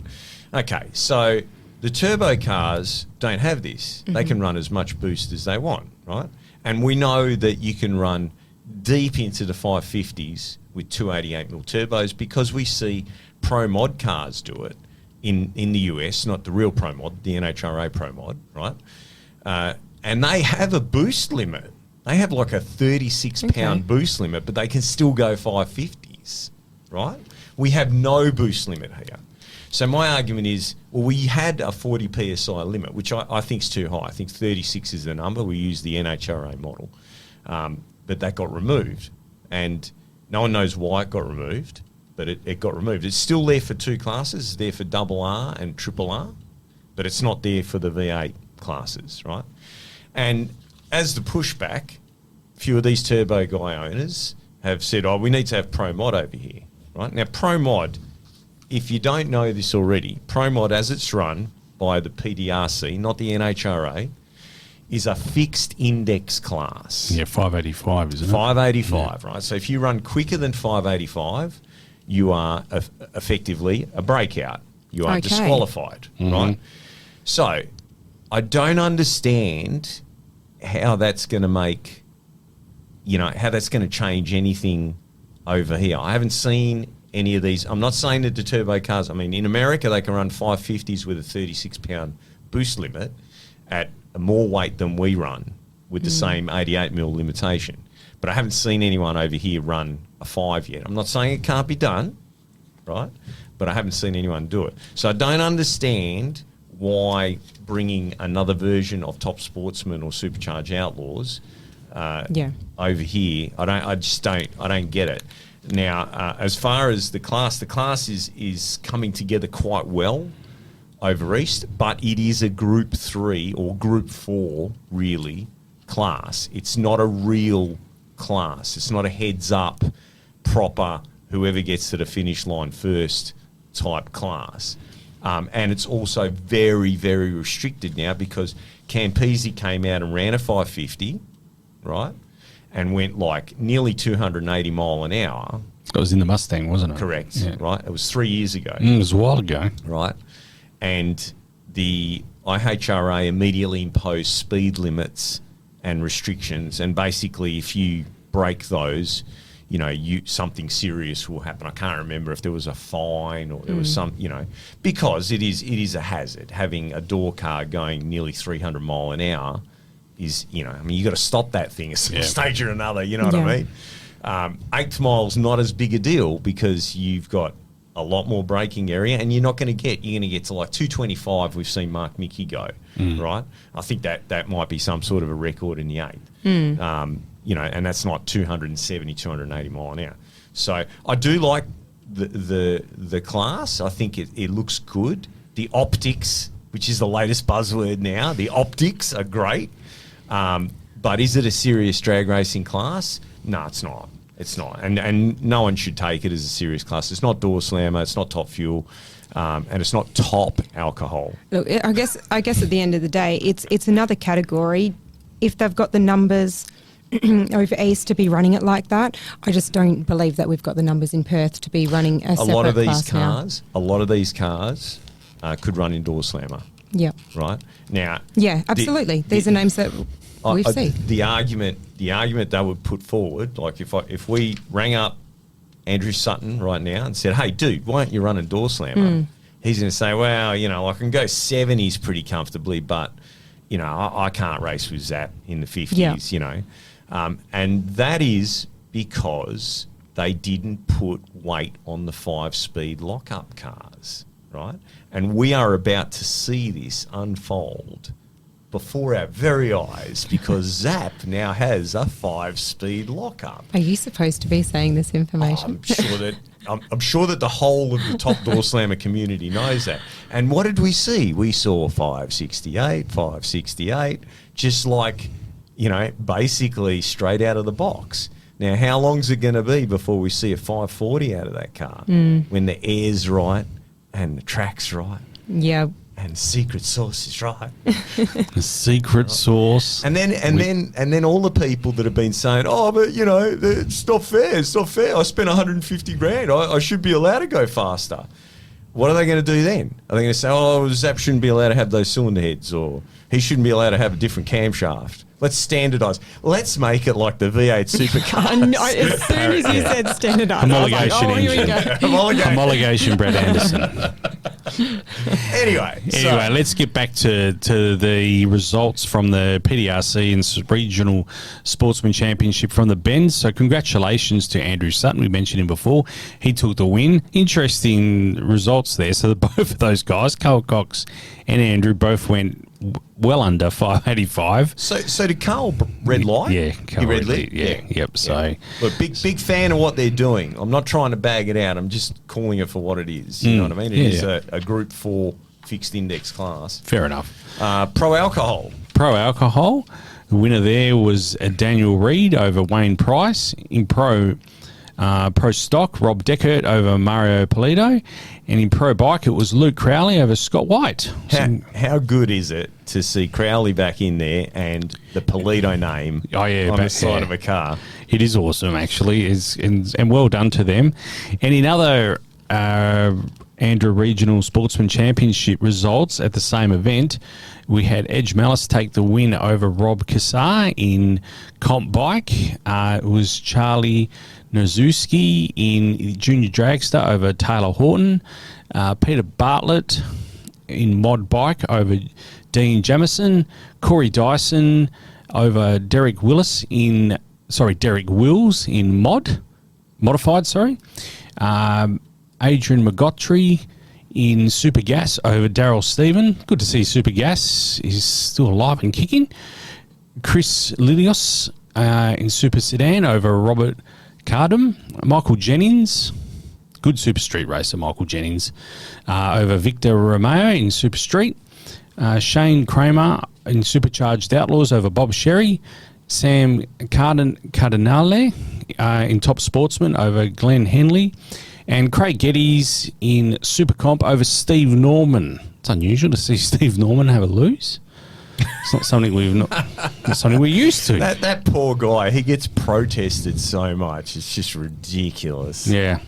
S4: Okay, so the turbo cars don't have this. They can run as much boost as they want, right? And we know that you can run deep into the 550s with 288mm turbos because we see pro mod cars do it in the US, not the real pro mod, the NHRA pro mod, right? And they have a boost limit. They have like a 36-pound boost limit, but they can still go 550s, right? We have no boost limit here. So my argument is, well, we had a 40 PSI limit, which I think is too high. I think 36 is the number. We use the NHRA model. But that got removed. And no one knows why it got removed, but it got removed. It's still there for two classes. It's there for RR and RR, but it's not there for the V8 classes, right? And as the pushback, a few of these turbo guy owners have said, we need to have Pro Mod over here, right? Now, Pro Mod, if you don't know this already, Pro Mod, as it's run by the PDRC, not the NHRA, is a fixed index class.
S3: Yeah, 585, isn't it?
S4: 585, right? So if you run quicker than 585, you are effectively a breakout. You are disqualified, right? So I don't understand how that's going to make, how that's going to change anything over here. I haven't seen any of these. I'm not saying that the turbo cars, I mean, in America, they can run 550s with a 36-pound boost limit at more weight than we run with the same 88mm limitation. But I haven't seen anyone over here run a 5 yet. I'm not saying it can't be done, right? But I haven't seen anyone do it. So I don't understand why bringing another version of Top Sportsman or Supercharged Outlaws over here, I don't get it. Now, as far as the class is coming together quite well over East, but it is a Group 3 or Group 4, really, class. It's not a real class. It's not a heads-up, proper, whoever gets to the finish line first type class. And it's also very, very restricted now because Campese came out and ran a 550, right, and went like nearly 280 mile an hour.
S3: That was in the Mustang, wasn't it?
S4: Correct,
S3: Yeah.
S4: right? It was 3 years ago.
S3: It was a while ago.
S4: Right? And the IHRA immediately imposed speed limits and restrictions, and basically if you break those, something serious will happen. I can't remember if there was a fine or there was some, because it is a hazard. Having a door car going nearly 300 mile an hour is, you got to stop that thing at some stage or another, you know what I mean? Eighth mile's not as big a deal because you've got a lot more braking area, and you're going to get to like 225. We've seen Mark Mickey go, right? I think that might be some sort of a record in the eighth. And that's not 270, 280 mile an hour. So I do like the class. I think it looks good. The optics, which is the latest buzzword now, the optics are great. But is it a serious drag racing class? No, it's not. It's not. And no one should take it as a serious class. It's not door slammer. It's not top fuel. And it's not top alcohol.
S5: Look, I guess at the end of the day, it's another category. If they've got the numbers over East to be running it like that, I just don't believe that we've got the numbers in Perth to be running a separate class now.
S4: A lot of these cars could run in door slammer.
S5: Yeah.
S4: Right? Now.
S5: Yeah, absolutely. These are names that we've seen.
S4: The argument they would put forward, like if we rang up Andrew Sutton right now and said, "Hey, dude, why aren't you running door slammer?" He's going to say, "Well, I can go 70s pretty comfortably, but I can't race with Zap in the 50s." And that is because they didn't put weight on the 5-speed lockup cars, right? And we are about to see this unfold before our very eyes because Zap now has a 5-speed lockup.
S5: Are you supposed to be saying this information?
S4: I'm sure that the whole of the top door slammer community knows that. And what did we see? We saw 568, just like, basically straight out of the box. Now, how long's it going to be before we see a 540 out of that car? When the air's right and the track's right?
S5: Yeah.
S4: And secret sauce is right.
S3: The secret sauce.
S4: And then all the people that have been saying, "Oh, but it's not fair. It's not fair. I spent 150 grand. I should be allowed to go faster." What are they going to do then? Are they going to say, "Oh, Zap shouldn't be allowed to have those cylinder heads," or "He shouldn't be allowed to have a different camshaft"? Let's standardise. Let's make it like the V8 supercars.
S5: No, as soon as you said standardise,
S3: Homologation engine. Homologation, Brad Anderson.
S4: Anyway,
S3: let's get back to the results from the PDRC and Regional Sportsman Championship from the Bends. So congratulations to Andrew Sutton. We mentioned him before. He took the win. Interesting results there. So both of those guys, Carl Cox and Andrew, both went well under 585.
S4: So did Carl red light?
S3: Yeah, Carl
S4: red
S3: lit. Yeah, yep. So,
S4: look, big fan of what they're doing. I'm not trying to bag it out. I'm just calling it for what it is. You know what I mean? It is a Group 4 fixed index class.
S3: Fair enough.
S4: Pro alcohol.
S3: The winner there was Daniel Reed over Wayne Price. In Pro Stock, Rob Deckert over Mario Polito. And in Pro Bike, it was Luke Crowley over Scott White.
S4: How good is it to see Crowley back in there and the Polito name on the side of a car?
S3: It is awesome, actually, and well done to them. And in other Andrew Regional Sportsman Championship results at the same event. We had Edge Malice take the win over Rob Kassar in comp bike. It was Charlie Nozuski in junior dragster over Taylor Horton. Peter Bartlett in mod bike over Dean Jamison. Corey Dyson over Derek Wills in modified. Adrian McGottry in Super Gas over Daryl Stephen. Good to see Super Gas is still alive and kicking. Chris Lilios in Super Sedan over Robert Cardam. Michael Jennings, good Super Street racer, Michael Jennings, over Victor Romeo in Super Street. Shane Kramer in Supercharged Outlaws over Bob Sherry. Sam Cardinale in Top Sportsman over Glenn Henley. And Craig Geddes in Super Comp over Steve Norman. It's unusual to see Steve Norman have a lose. It's not something we're used to.
S4: That poor guy, he gets protested so much. It's just ridiculous.
S3: Yeah.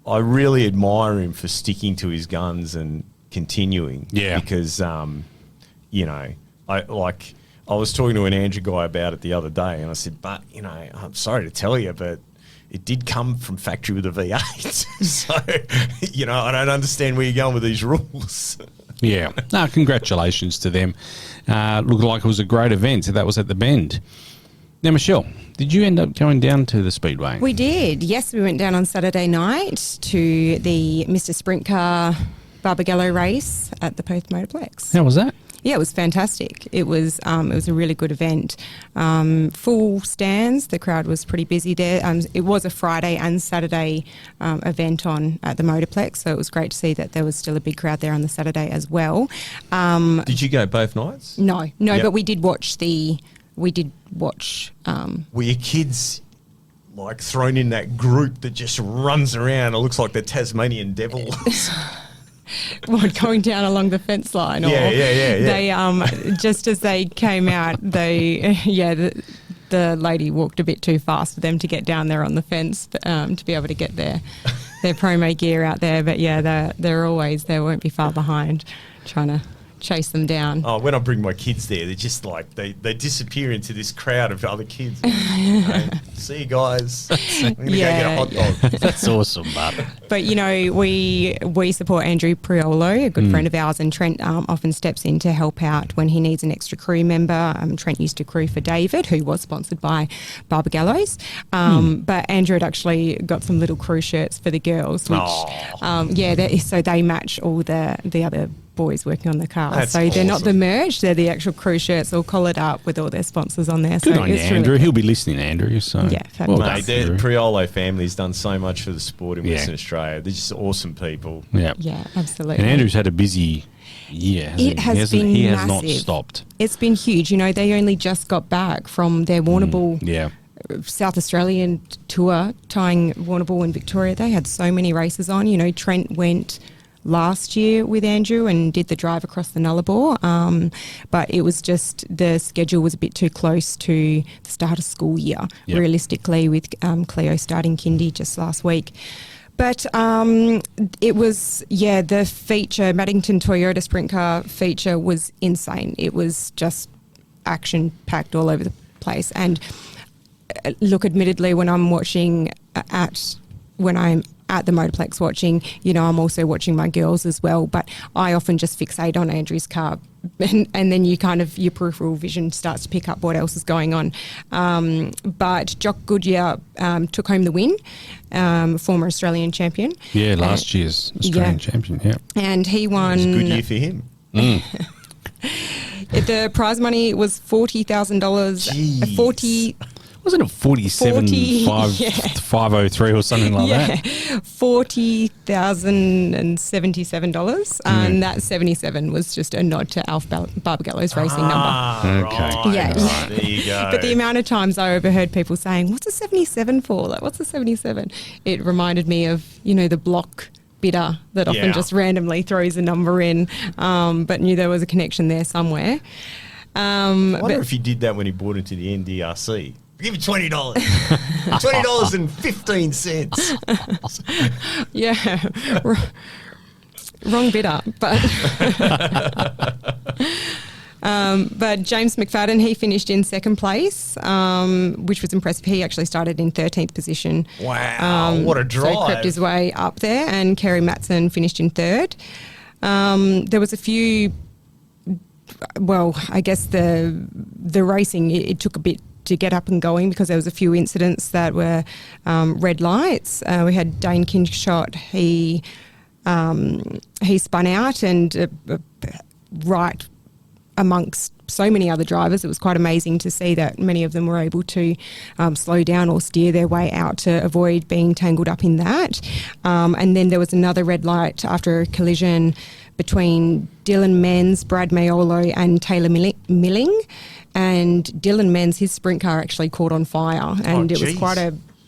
S4: I really admire him for sticking to his guns and continuing.
S3: Yeah.
S4: Because, I was talking to an Andrew guy about it the other day, and I said, but, I'm sorry to tell you, but it did come from factory with a V8. So, I don't understand where you're going with these rules.
S3: Yeah. No, congratulations to them. Looked like it was a great event. That was at the Bend. Now, Michelle, did you end up going down to the Speedway?
S5: We did. Yes, we went down on Saturday night to the Mr. Sprint Car Barbagallo race at the Perth Motorplex.
S3: How was that?
S5: Yeah, it was fantastic. It was a really good event. Full stands. The crowd was pretty busy there. It was a Friday and Saturday event at the Motorplex, so it was great to see that there was still a big crowd there on the Saturday as well.
S4: Did you go both nights?
S5: No,
S4: Yep.
S5: but we did watch. Were
S4: your kids thrown in that group that just runs around? It looks like the Tasmanian devil.
S5: Going down along the fence line?
S4: Yeah.
S5: They just as they came out, the lady walked a bit too fast for them to get down there on the fence to be able to get their promo gear out there. But yeah, they won't be far behind, trying to chase them down.
S4: Oh, when I bring my kids there, they're just they disappear into this crowd of other kids. See you guys. I'm going to go get a hot dog.
S3: That's awesome, Bud.
S5: But, we support Andrew Priolo, a good friend of ours, and Trent often steps in to help out when he needs an extra crew member. Trent used to crew for David, who was sponsored by Barbagallo's. But Andrew had actually got some little crew shirts for the girls, which, so they match all the other boys working on the car.
S4: That's
S5: so they're not
S4: awesome.
S5: the merch, they're the actual crew shirts all collared up with all their sponsors on there.
S3: Good
S5: so
S3: on you,
S5: it's
S3: Andrew.
S5: really
S3: He'll be listening, Andrew. So
S5: Yeah, fabulous.
S3: well done,
S4: Mate, the
S3: Andrew.
S4: Priolo family's done so much for the sport in
S3: Yeah.
S4: Western Australia. They're just awesome people.
S3: Yeah.
S5: Yeah, absolutely.
S3: And Andrew's had a busy year.
S5: It has been
S3: He has not
S5: massive.
S3: stopped.
S5: It's been huge. They only just got back from their Warrnambool
S3: Yeah.
S5: South Australian tour, tying Warrnambool and Victoria. They had so many races on. Trent went last year with Andrew and did the drive across the Nullarbor, but it was just the schedule was a bit too close to the start of school year,
S3: Yep.
S5: realistically, with Cleo starting kindy just last week. But it was, the feature, Madington Toyota Sprint Car feature was insane. It was just action-packed all over the place. And look, admittedly, when I'm at the Motorplex watching, I'm also watching my girls as well, but I often just fixate on Andrew's car and then your peripheral vision starts to pick up what else is going on. But Jock Goodyear took home the win, former Australian champion.
S3: Yeah, last year's Australian champion, yeah.
S5: And he won...
S4: It was a good year for him.
S5: The prize money was $40,000.
S4: Jeez.
S5: 40...
S3: Wasn't it 47,503 or something like that?
S5: $40,077, and that 77 was just a nod to Alf Barbagallo's racing number.
S3: Okay.
S4: Right,
S5: Yeah.
S4: right, there you go.
S5: But the amount of times I overheard people saying, "What's a 77 for? What's a 77?" It reminded me of the block bidder that often just randomly throws a number in, but knew there was a connection there somewhere.
S4: I wonder if he did that when he bought into the NDRC. Give me $20. $20.15.
S5: Yeah. Wrong bidder, but but James McFadden, he finished in second place, which was impressive. He actually started in 13th position.
S4: Wow, what a drive.
S5: So crept his way up there, and Kerry Matson finished in third. There was a few, well, I guess the racing, it took a bit to get up and going because there was a few incidents that were red lights. We had Dane Kinshot, he spun out and right amongst so many other drivers. It was quite amazing to see that many of them were able to slow down or steer their way out to avoid being tangled up in that. And then there was another red light after a collision between Dylan Menz, Brad Mayolo and Taylor Milling. And Dylan Menz, his sprint car actually caught on fire, and it was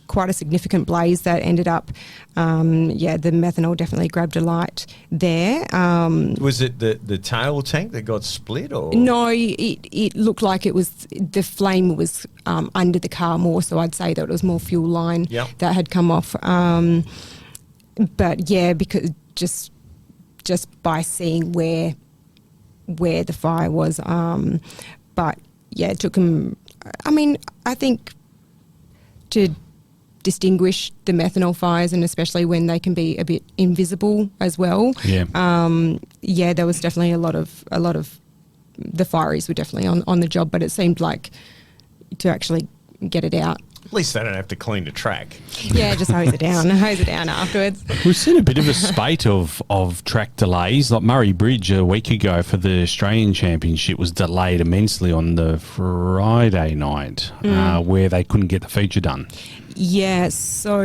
S5: quite a significant blaze that ended up, the methanol definitely grabbed a light there.
S4: Was it the tail tank that got split? Or
S5: No, it looked like it was, the flame was under the car more, so I'd say that it was more fuel line that had come off. But yeah, because just by seeing where the fire was, but yeah, it took them, I mean, I think to distinguish the methanol fires, and especially when they can be a bit invisible as well.
S3: Yeah.
S5: There was definitely a lot of the fireys were definitely on the job, but it seemed like to actually get it out.
S4: At least they don't have to clean the track.
S5: Yeah, just hose it down afterwards.
S3: We've seen a bit of a spate of track delays. Like Murray Bridge a week ago for the Australian Championship was delayed immensely on the Friday night, where they couldn't get the feature done.
S5: Yeah, so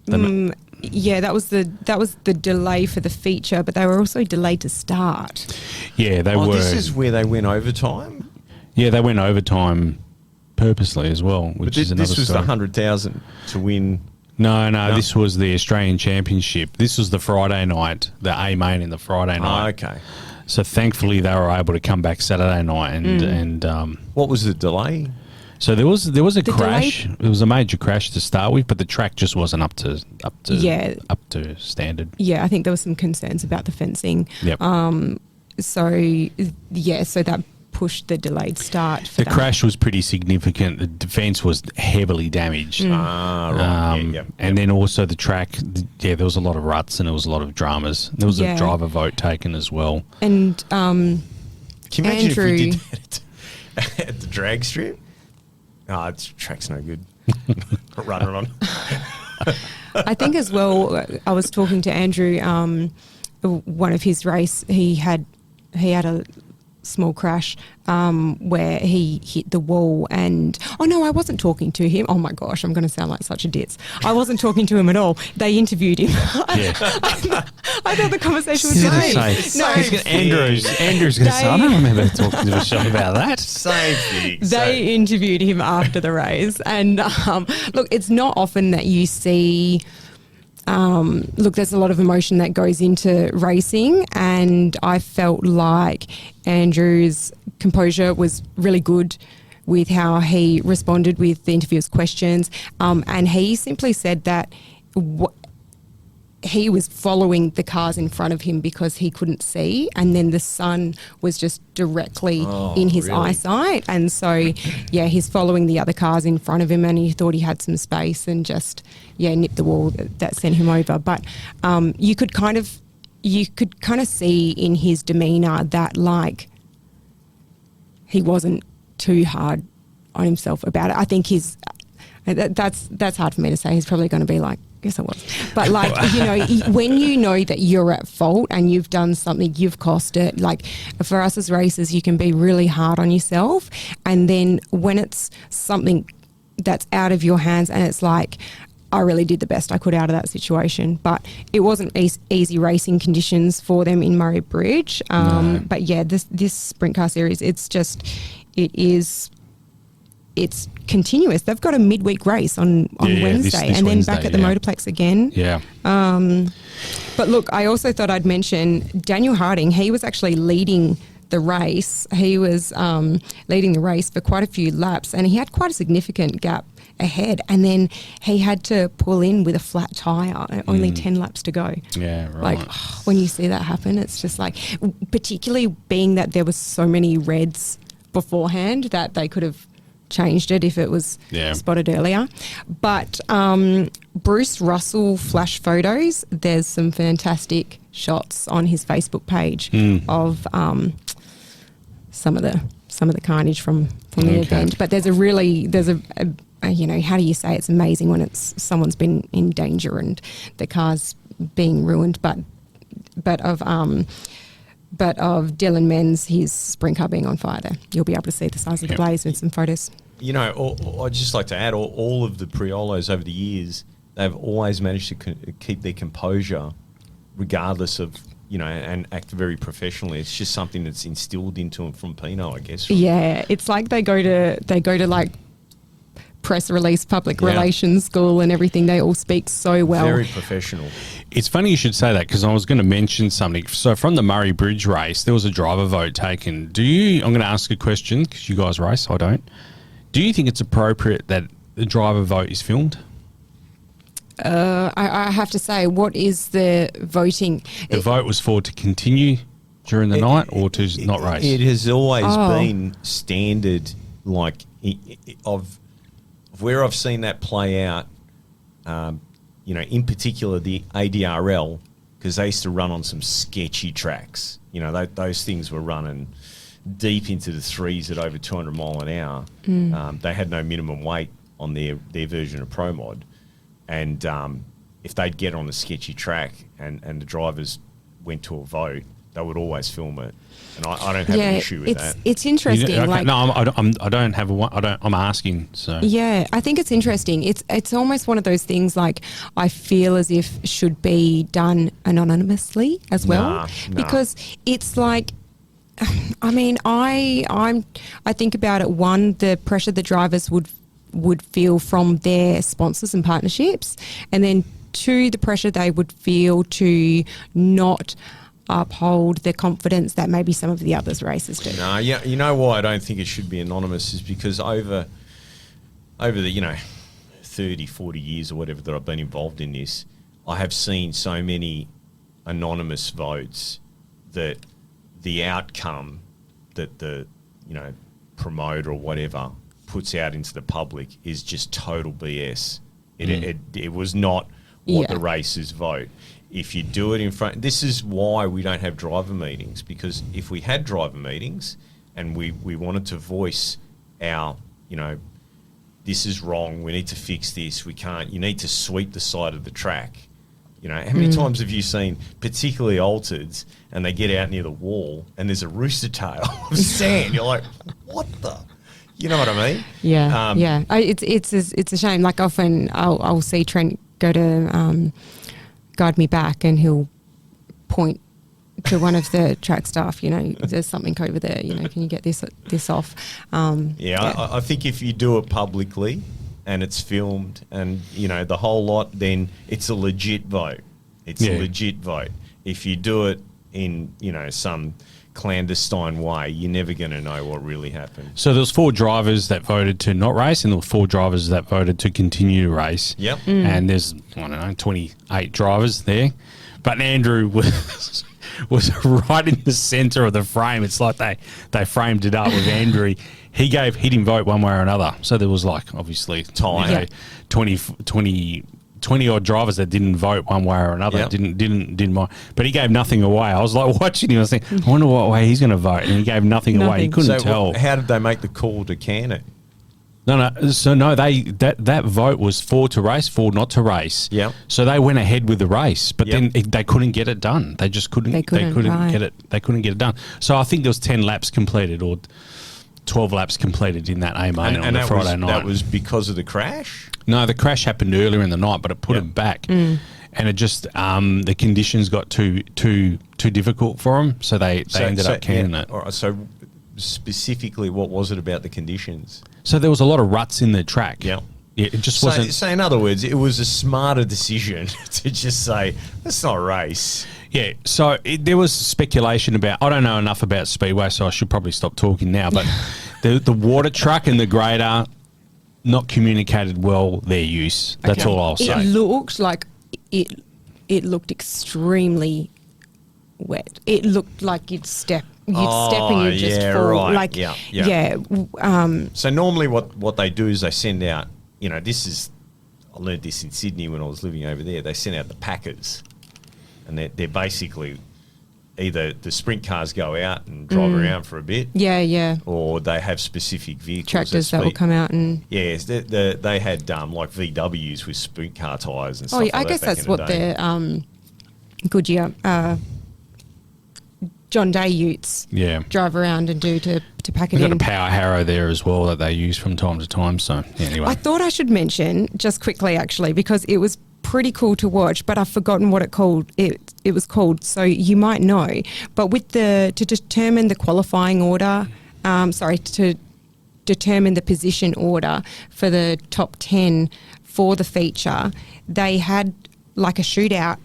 S5: that was the delay for the feature, but they were also delayed to start.
S3: Yeah, they were.
S4: This is where they went overtime?
S3: Yeah, they went overtime purposely as well, which is another
S4: This was
S3: story.
S4: the 100,000 to win.
S3: No, this was the Australian Championship. This was the Friday night, the A main in the Friday night.
S4: Okay.
S3: So thankfully they were able to come back Saturday night and
S4: What was the delay?
S3: so there was a crash. It was a major crash to start with, but the track just wasn't up to standard.
S5: Yeah, I think there was some concerns about the fencing.
S3: Yep.
S5: So that pushed the delayed start for
S3: The crash was pretty significant. The defence was heavily damaged.
S4: Right.
S3: And then also the track, there was a lot of ruts and there was a lot of dramas. There was a driver vote taken as well.
S5: And
S4: Can you imagine
S5: Andrew,
S4: if we did that at the drag strip? Oh, the track's no good. Run it on.
S5: I think as well, I was talking to Andrew, one of his race, he had a small crash where he hit the wall and I wasn't talking to him. Oh my gosh, I'm going to sound like such a ditz. I wasn't talking to him at all. They interviewed him. I thought the conversation was great.
S3: Andrew's going to say, I don't remember talking to a shot about that.
S4: Same thing.
S5: They interviewed him after the race, and look, it's not often that you see. There's a lot of emotion that goes into racing, and I felt like Andrew's composure was really good with how he responded with the interviewer's questions, and he simply said that he was following the cars in front of him because he couldn't see, and then the sun was just directly in his eyesight, and so he's following the other cars in front of him, and he thought he had some space and just nipped the wall that sent him over. But you could kind of see in his demeanour that like he wasn't too hard on himself about it. I think that's hard for me to say. He's probably going to be like, yes, I was. But like, when you know that you're at fault and you've done something, you've cost it. Like for us as racers, you can be really hard on yourself. And then when it's something that's out of your hands and it's like, I really did the best I could out of that situation. But it wasn't easy racing conditions for them in Murray Bridge.
S3: No.
S5: But yeah, this sprint car series, it's continuous. They've got a midweek race on Wednesday,
S3: this
S5: and then
S3: Wednesday,
S5: back at the Motorplex again.
S3: Yeah.
S5: But look, I also thought I'd mention Daniel Harding. He was actually leading the race. He was leading the race for quite a few laps, and he had quite a significant gap ahead, and then he had to pull in with a flat tyre, only 10 laps to go.
S3: Yeah, right.
S5: Like, when you see that happen, it's just like, particularly being that there was so many reds beforehand that they could have changed it if it was spotted earlier. But Bruce Russell flash photos, there's some fantastic shots on his Facebook page of some of the carnage from the event. But there's a you know, how do you say, it's amazing when someone's been in danger and the car's being ruined, but of Dylan Menz, his sprint car being on fire there. You'll be able to see the size of the blaze with some photos.
S4: You know, I'd just like to add, all of the Priolos over the years, they've always managed to keep their composure regardless of, you know, and act very professionally. It's just something that's instilled into them from Pino, I guess.
S5: Yeah, it's like they go to like press release, public relations school and everything. They all speak so well.
S4: Very professional.
S3: It's funny you should say that, because I was going to mention something. So from the Murray Bridge race, there was a driver vote taken. I'm going to ask a question, because you guys race, I don't. Do you think it's appropriate that the driver vote is filmed?
S5: I have to say, what is the voting?
S3: The vote was for to continue during the night or to not race?
S4: It has always been standard, like, of where I've seen that play out, you know, in particular the ADRL, because they used to run on some sketchy tracks. You know, those things were running deep into the threes at over 200 mile an hour. They had no minimum weight on their version of Pro Mod. And if they'd get on a sketchy track and the drivers went to a vote, they would always film it. And I don't have an issue with that.
S5: It's interesting.
S3: I don't have I'm asking. So
S5: yeah, I think it's interesting. It's almost one of those things, like, I feel as if should be done anonymously as well, because it's like, I mean, I think about it. One, the pressure the drivers would feel from their sponsors and partnerships, and then two, the pressure they would feel to not uphold the confidence that maybe some of the others races do.
S4: No, yeah, you know why I don't think it should be anonymous is because over the, you know, 30, 40 years or whatever that I've been involved in this, I have seen so many anonymous votes that the outcome that the, you know, promoter or whatever puts out into the public is just total BS. It was not what the racers vote. If you do it in front, this is why we don't have driver meetings, because if we had driver meetings and we wanted to voice our, you know, this is wrong, we need to fix this, you need to sweep the side of the track. You know, how many times have you seen, particularly altereds, and they get out near the wall and there's a rooster tail of sand? You're like, what the? You know what I mean?
S5: Yeah, it's a shame. Like, often I'll see Trent go to guide me back, and he'll point to one of the track staff. You know, there's something over there. You know, can you get this off?
S4: I think if you do it publicly and it's filmed and, you know, the whole lot, then it's a legit vote. It's a legit vote. If you do it in, you know, some clandestine way, you're never going to know what really happened.
S3: So there was 4 drivers that voted to not race, and there were 4 drivers that voted to continue to race.
S4: Yep.
S3: And there's, I don't know, 28 drivers there. But Andrew was right in the centre of the frame. It's like they framed it up with Andrew. He didn't vote one way or another. So there was, like, obviously
S4: time.
S3: 20 odd drivers that didn't vote one way or another, didn't mind. But he gave nothing away. I was like watching him, I was thinking, I wonder what way he's going to vote. And he gave nothing away. He couldn't tell.
S4: How did they make the call to can it?
S3: No. So no, that vote was 4 to race, 4 not to race.
S4: Yeah.
S3: So they went ahead with the race, but then they couldn't get it done. They just couldn't. They couldn't get it. They couldn't get it done. So I think there was 10 laps completed or 12 laps completed in that AMA on the Friday night.
S4: That was because of the crash?
S3: No, the crash happened earlier in the night, but it put him back, and it just the conditions got too difficult for him, so they ended up canning it.
S4: All right, so specifically, what was it about the conditions?
S3: So there was a lot of ruts in the track.
S4: Yeah.
S3: Yeah, it just wasn't.
S4: So in other words, it was a smarter decision to just say, let's not race.
S3: Yeah, so there was speculation about, I don't know enough about Speedway, so I should probably stop talking now, but the water truck and the grader not communicated well their use. That's
S5: Okay.
S3: all I'll say.
S5: It looked like it looked extremely wet. It looked like you'd step and you'd just fall.
S4: Right.
S5: Like,
S4: yeah. So normally what they do is they send out, I learned this in Sydney when I was living over there, they send out the packers. And they're basically either the sprint cars go out and drive around for a bit.
S5: Yeah.
S4: Or they have specific vehicles.
S5: Tractors that will come out and...
S4: Yes, they had like VWs with sprint car tyres and stuff like that.
S5: I guess
S4: back
S5: that's
S4: in the
S5: what
S4: day.
S5: their Goodyear John Day utes drive around and do to pack it
S3: We've
S5: in.
S3: got a power harrow there as well that they use from time to time. So anyway,
S5: I thought I should mention just quickly, actually, because it was pretty cool to watch, but I've forgotten what it was called. So you might know. But to determine the qualifying order, to determine the position order for the top 10 for the feature, they had like a shootout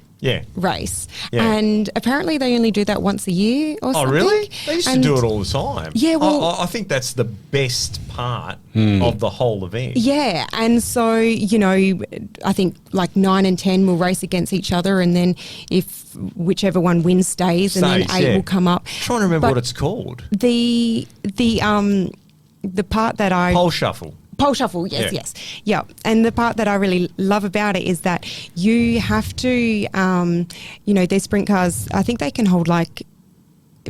S5: race.
S4: Yeah.
S5: And apparently they only do that once a year or something.
S4: Oh, really? They used to do it all the time.
S5: Yeah, well...
S4: I think that's the best part of the whole event.
S5: Yeah, and so, I think like 9 and 10 will race against each other, and then if whichever one wins stays, and then 8 will come up.
S4: I'm trying to remember
S5: But
S4: what it's called.
S5: The part that I...
S4: Pole shuffle.
S5: Pole shuffle, yes. Yeah. And the part that I really love about it is that you have to, these sprint cars, I think they can hold like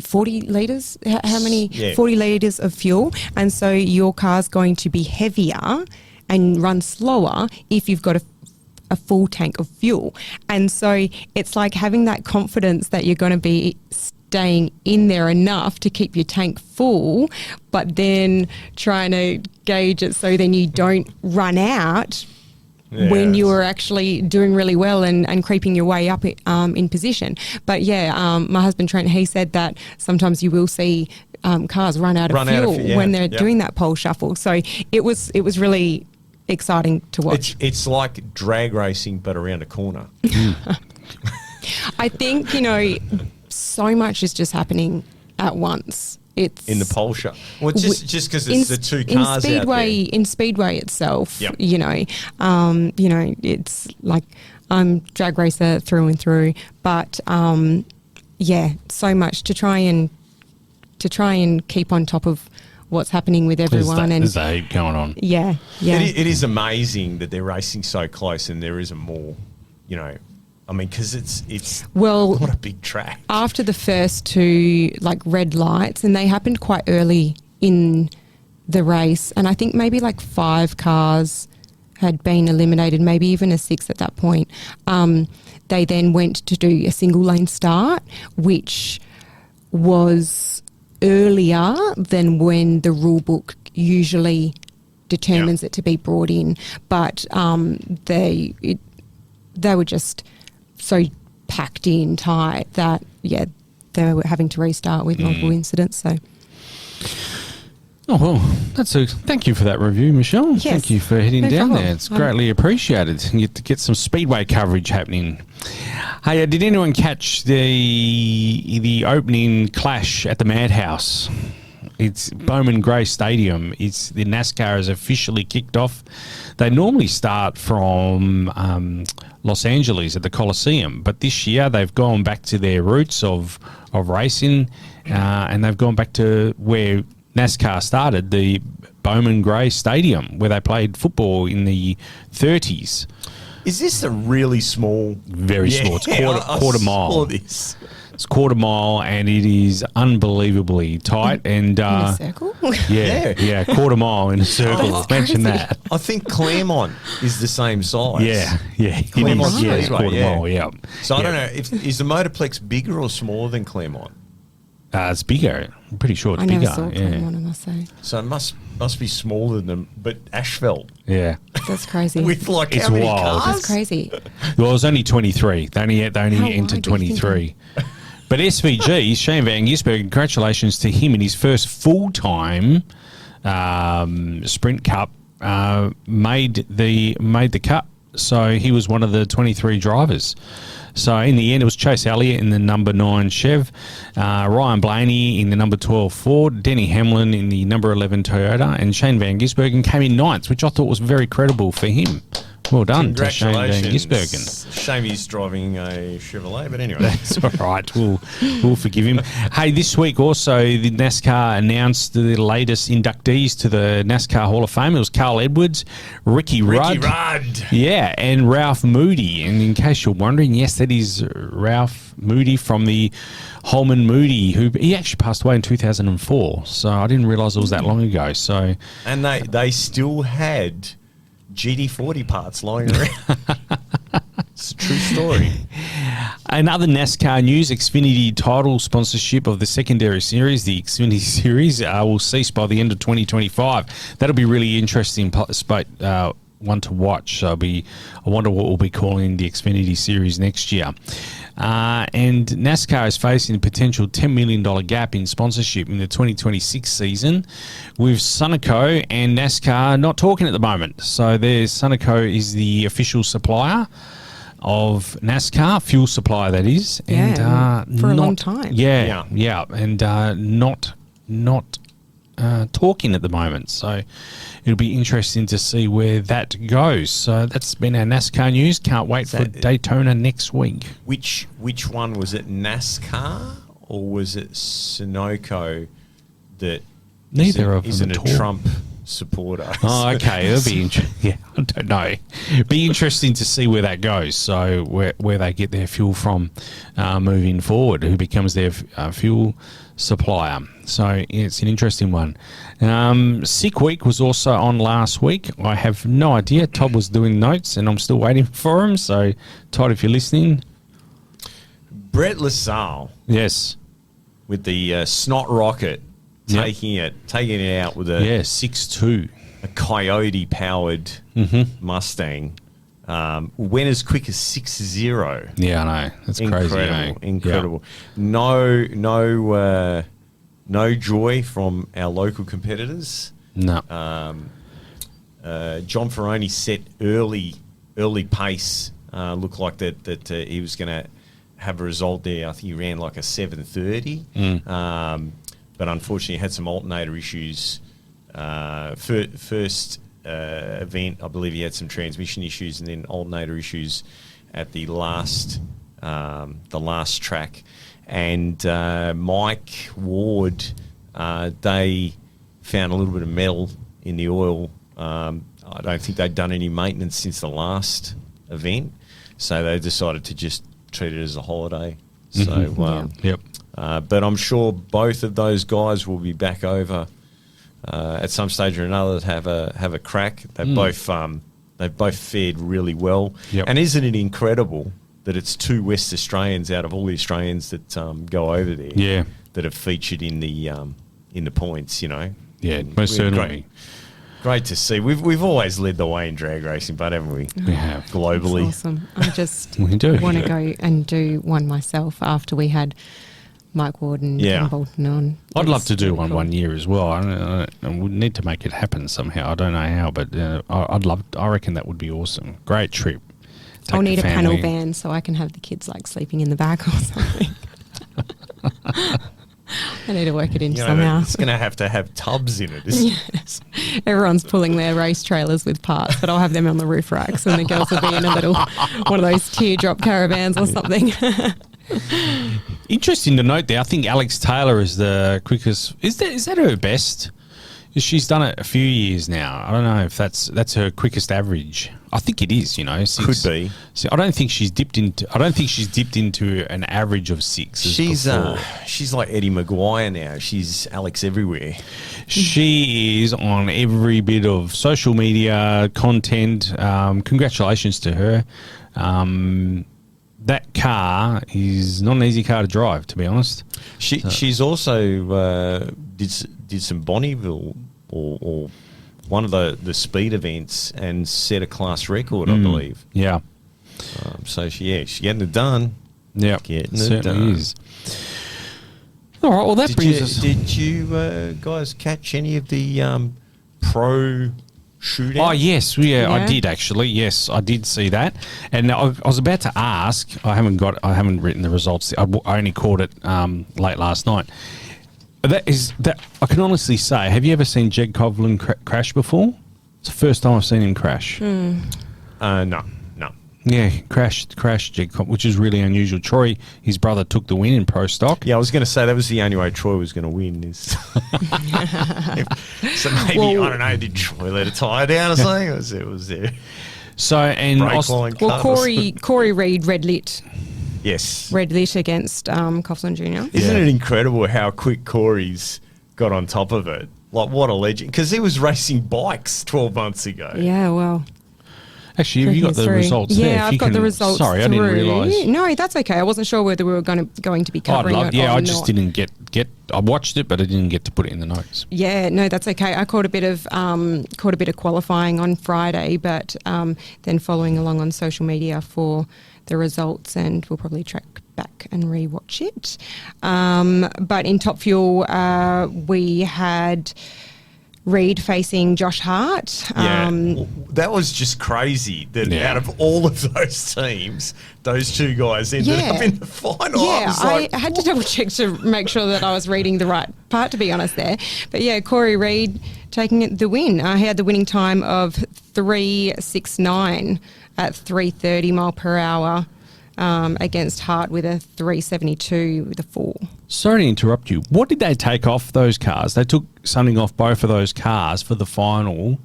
S5: 40 litres. How many?
S4: Yeah.
S5: 40 litres of fuel. And so your car's going to be heavier and run slower if you've got a full tank of fuel. And so it's like having that confidence that you're going to be staying in there enough to keep your tank full, but then trying to gauge it so then you don't run out when you are actually doing really well and creeping your way up in position. But my husband Trent, he said that sometimes you will see cars run out of fuel when they're doing that pole shuffle. So it was really exciting to watch.
S4: It's like drag racing but around a corner.
S5: I think, so much is just happening at once. It's
S4: in the pole shot. Well, just because it's the two cars out there.
S5: In Speedway itself,
S4: Yep.
S5: It's like I'm drag racer through and through. But so much to try and keep on top of what's happening with everyone.
S3: There's a heap going on.
S5: Yeah.
S4: It is amazing that they're racing so close and there isn't more, because it's what a big track.
S5: After the first two like red lights, and they happened quite early in the race, and I think maybe like 5 cars had been eliminated, maybe even a 6 at that point. They then went to do a single lane start, which was earlier than when the rule book usually determines it to be brought in, but they were just so packed in tight that they were having to restart with multiple incidents. So
S3: thank you for that review, Michelle.
S5: Yes,
S3: thank you for heading
S5: no
S3: down
S5: problem.
S3: there. It's greatly appreciated. And you get some Speedway coverage happening. Hey, did anyone catch the opening clash at the Madhouse? It's Bowman Gray Stadium. The NASCAR has officially kicked off. They normally start from Los Angeles at the Coliseum, but this year they've gone back to their roots of racing, and they've gone back to where NASCAR started, the Bowman Gray Stadium, where they played football in the 30s.
S4: Is this a really small?
S3: Very small. It's quarter mile.
S4: Saw this.
S3: It's quarter mile, and it is unbelievably tight. And
S5: in a circle?
S3: quarter mile in a circle.
S5: that's
S3: Mention
S5: crazy.
S3: that.
S4: I think Claremont is the same size.
S3: Yeah.
S4: Claremont
S3: It is, it's
S4: Speedway,
S3: quarter mile, yeah.
S4: So I don't know, is the Motorplex bigger or smaller than Claremont?
S3: It's bigger. I'm pretty sure it's
S5: I
S3: bigger.
S5: never saw one, I must say.
S4: So it must be smaller than them, but asphalt.
S3: Yeah.
S5: That's crazy.
S4: With like
S3: It's
S4: how many
S3: wild.
S4: cars?
S5: That's crazy.
S3: Well, it was only 23. They only
S5: How
S3: entered
S5: wide are you
S3: 23. But SVG, Shane Van Gisbergen, congratulations to him in his first full-time Sprint Cup. Made the cut So he was one of the 23 drivers. So in the end, it was Chase Elliott in the number 9 Chev, Ryan Blaney in the number 12 Ford, Denny Hamlin in the number 11 Toyota, and Shane Van Gisbergen came in 9th, which I thought was very credible for him. Well done to Shane Van Gisbergen.
S4: Shame he's driving a Chevrolet, but anyway.
S3: That's all right. We'll forgive him. Hey, this week also, the NASCAR announced the latest inductees to the NASCAR Hall of Fame. It was Carl Edwards, Ricky Rudd. Yeah, and Ralph Moody. And in case you're wondering, yes, that is Ralph Moody from the Holman Moody, who he actually passed away in 2004. So I didn't realise it was that long ago. So,
S4: and they still had GD40 parts lying around. It's a true story.
S3: In other NASCAR news, Xfinity title sponsorship of the secondary series, the Xfinity Series, will cease by the end of 2025. That'll be really interesting one to watch. So I wonder what we'll be calling the Xfinity Series next year. And NASCAR is facing a potential $10 million gap in sponsorship in the 2026 season, with Sunoco and NASCAR not talking at the moment. So Sunoco is the official supplier of NASCAR, fuel supplier that is.
S5: Yeah,
S3: and,
S5: for a long time.
S3: Yeah, and not talking at the moment. So it'll be interesting to see where that goes. So that's been our NASCAR news. Can't wait for Daytona next week.
S4: Which one was it, NASCAR or was it Sunoco that
S3: neither of them
S4: isn't
S3: at
S4: a
S3: all.
S4: Trump supporter?
S3: Oh, okay. It'll be yeah, I don't know. Be interesting to see where that goes. So where they get their fuel from moving forward, who becomes their fuel supplier. So it's an interesting one. Sick Week was also on last week. I have no idea. Todd was doing notes and I'm still waiting for him. So Todd, if you're listening.
S4: Brett LaSalle.
S3: Yes.
S4: With the snot rocket taking it out with a
S3: 6.2.
S4: A Coyote-powered Mustang. Went as quick as 6.0.
S3: Yeah, I know. That's crazy.
S4: Incredible.
S3: Yeah.
S4: No joy from our local competitors.
S3: No.
S4: John Ferroni set early pace. Looked like that he was going to have a result there. I think he ran like a 7:30. But unfortunately had some alternator issues. First event, I believe he had some transmission issues and then alternator issues at the last track. And Mike Ward, they found a little bit of metal in the oil. I don't think they'd done any maintenance since the last event, so they decided to just treat it as a holiday. So, but I'm sure both of those guys will be back over at some stage or another to have a crack. They've both fared really well.
S3: Yep.
S4: And isn't it incredible that it's two West Australians out of all the Australians that go over there that have featured in the points, you know?
S3: Yeah, most certainly.
S4: Great to see. We've always led the way in drag racing, but haven't we?
S3: We have.
S4: Globally.
S5: That's awesome. I just
S3: We do.
S5: want to go and do one myself after we had Mike Ward and Ken Bolton on.
S3: I'd love to do one year as well. I would need to make it happen somehow. I don't know how, but I reckon that would be awesome. Great trip.
S5: I'll need a panel van so I can have the kids like sleeping in the back or something. I need to work it in somehow.
S4: It's going to have tubs in it.
S5: Yes. Everyone's pulling their race trailers with parts, but I'll have them on the roof racks and the girls will be in a little one of those teardrop caravans or something.
S3: Interesting to note there. I think Alex Taylor is the quickest. Is that her best? She's done it a few years now. I don't know if that's her quickest average. I think it is.
S4: Could be.
S3: So I don't think she's dipped into an average of 6.
S4: She's like Eddie Maguire now. She's Alex everywhere.
S3: She is on every bit of social media content. Congratulations to her. That car is not an easy car to drive, to be honest.
S4: She's also did some Bonneville or one of the speed events and set a class record, I believe.
S3: Yeah.
S4: So she's getting it done.
S3: Yeah,
S4: getting
S3: it
S4: it
S3: certainly
S4: done.
S3: is. All right. Well, that brings us.
S4: Did you guys catch any of the pro Shootout.
S3: Oh, yes. Yeah, I
S5: Yeah.
S3: did actually. Yes, I did see that. And I was about to ask, I haven't written the results. I only caught it late last night. That I can honestly say, have you ever seen Jed Kovlin crash before? It's the first time I've seen him crash.
S4: No.
S3: Yeah, crashed Jed Kovlin, which is really unusual. Troy, his brother, took the win in pro stock.
S4: Yeah, I was going to say that was the only way Troy was going to win. So maybe, I don't know, did Troy let a tyre down or something? It was there.
S3: So, and
S4: Brake line
S5: Well,
S4: cut or
S5: Corey Reed red lit
S4: Yes.
S5: against Coughlin Jr.
S4: Isn't it incredible how quick Corey's got on top of it? Like, what a legend. Because he was racing bikes 12 months ago.
S5: Yeah, well.
S3: actually, have you got the
S5: Through.
S3: results
S5: Yeah,
S3: there? If
S5: I've
S3: you
S5: got
S3: can-
S5: the results.
S3: Sorry, I didn't realise.
S5: No, that's okay. I wasn't sure whether we were going to be covering it.
S3: Yeah,
S5: or
S3: I just
S5: not.
S3: didn't get. I watched it, but I didn't get to put it in the notes.
S5: Yeah, no, that's okay. I caught a bit of qualifying on Friday, but then following along on social media for the results, and we'll probably track back and rewatch it. But in Top Fuel, we had Reed facing Josh Hart.
S4: That was just crazy that
S3: Yeah.
S4: out of all of those teams, those two guys ended
S5: Yeah.
S4: up in the final.
S5: Yeah,
S4: was like,
S5: I had to double check to make sure that I was reading the right part, to be honest there. But yeah, Corey Reed taking the win. He had the winning time of 3:69 at 3:30 mile per hour against Hart with a 3:72 with a 4.
S3: Sorry to interrupt you. What did they take off those cars? They took something off both of those cars for the final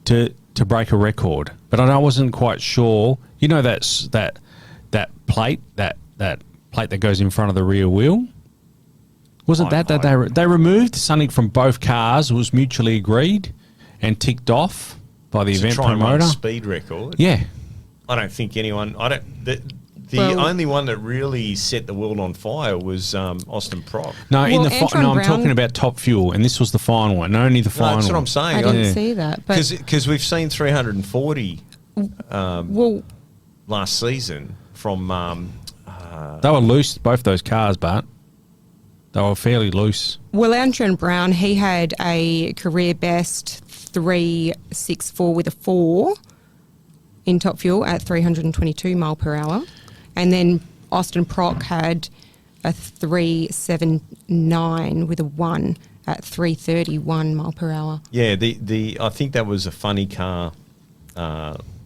S3: to break a record. But I wasn't quite sure. You know that plate that plate that goes in front of the rear wheel. Wasn't that they removed something from both cars? It was mutually agreed and ticked off by the
S4: to
S3: event
S4: try and run
S3: promoter.
S4: a speed record.
S3: Yeah.
S4: I don't think anyone. The
S5: Well-
S4: only one that really set the world on fire was Austin Prock.
S3: No,
S5: Well,
S3: I'm
S5: Antron
S3: talking
S5: Brown-
S3: about Top Fuel, and this was the final, and only the
S4: No,
S3: final.
S4: that's what I'm saying.
S5: I didn't
S3: Yeah.
S5: see that, but
S4: Because we've seen 340
S5: well,
S4: last season from.
S3: They were loose, both those cars, but they were fairly loose.
S5: Antron Brown, he had a career best 3:64 with a 4 in Top Fuel at 322 mile per hour, and then Austin Prock had a 3:79 with a 1 at 3:31 mile per hour.
S4: Yeah, I think that was a funny car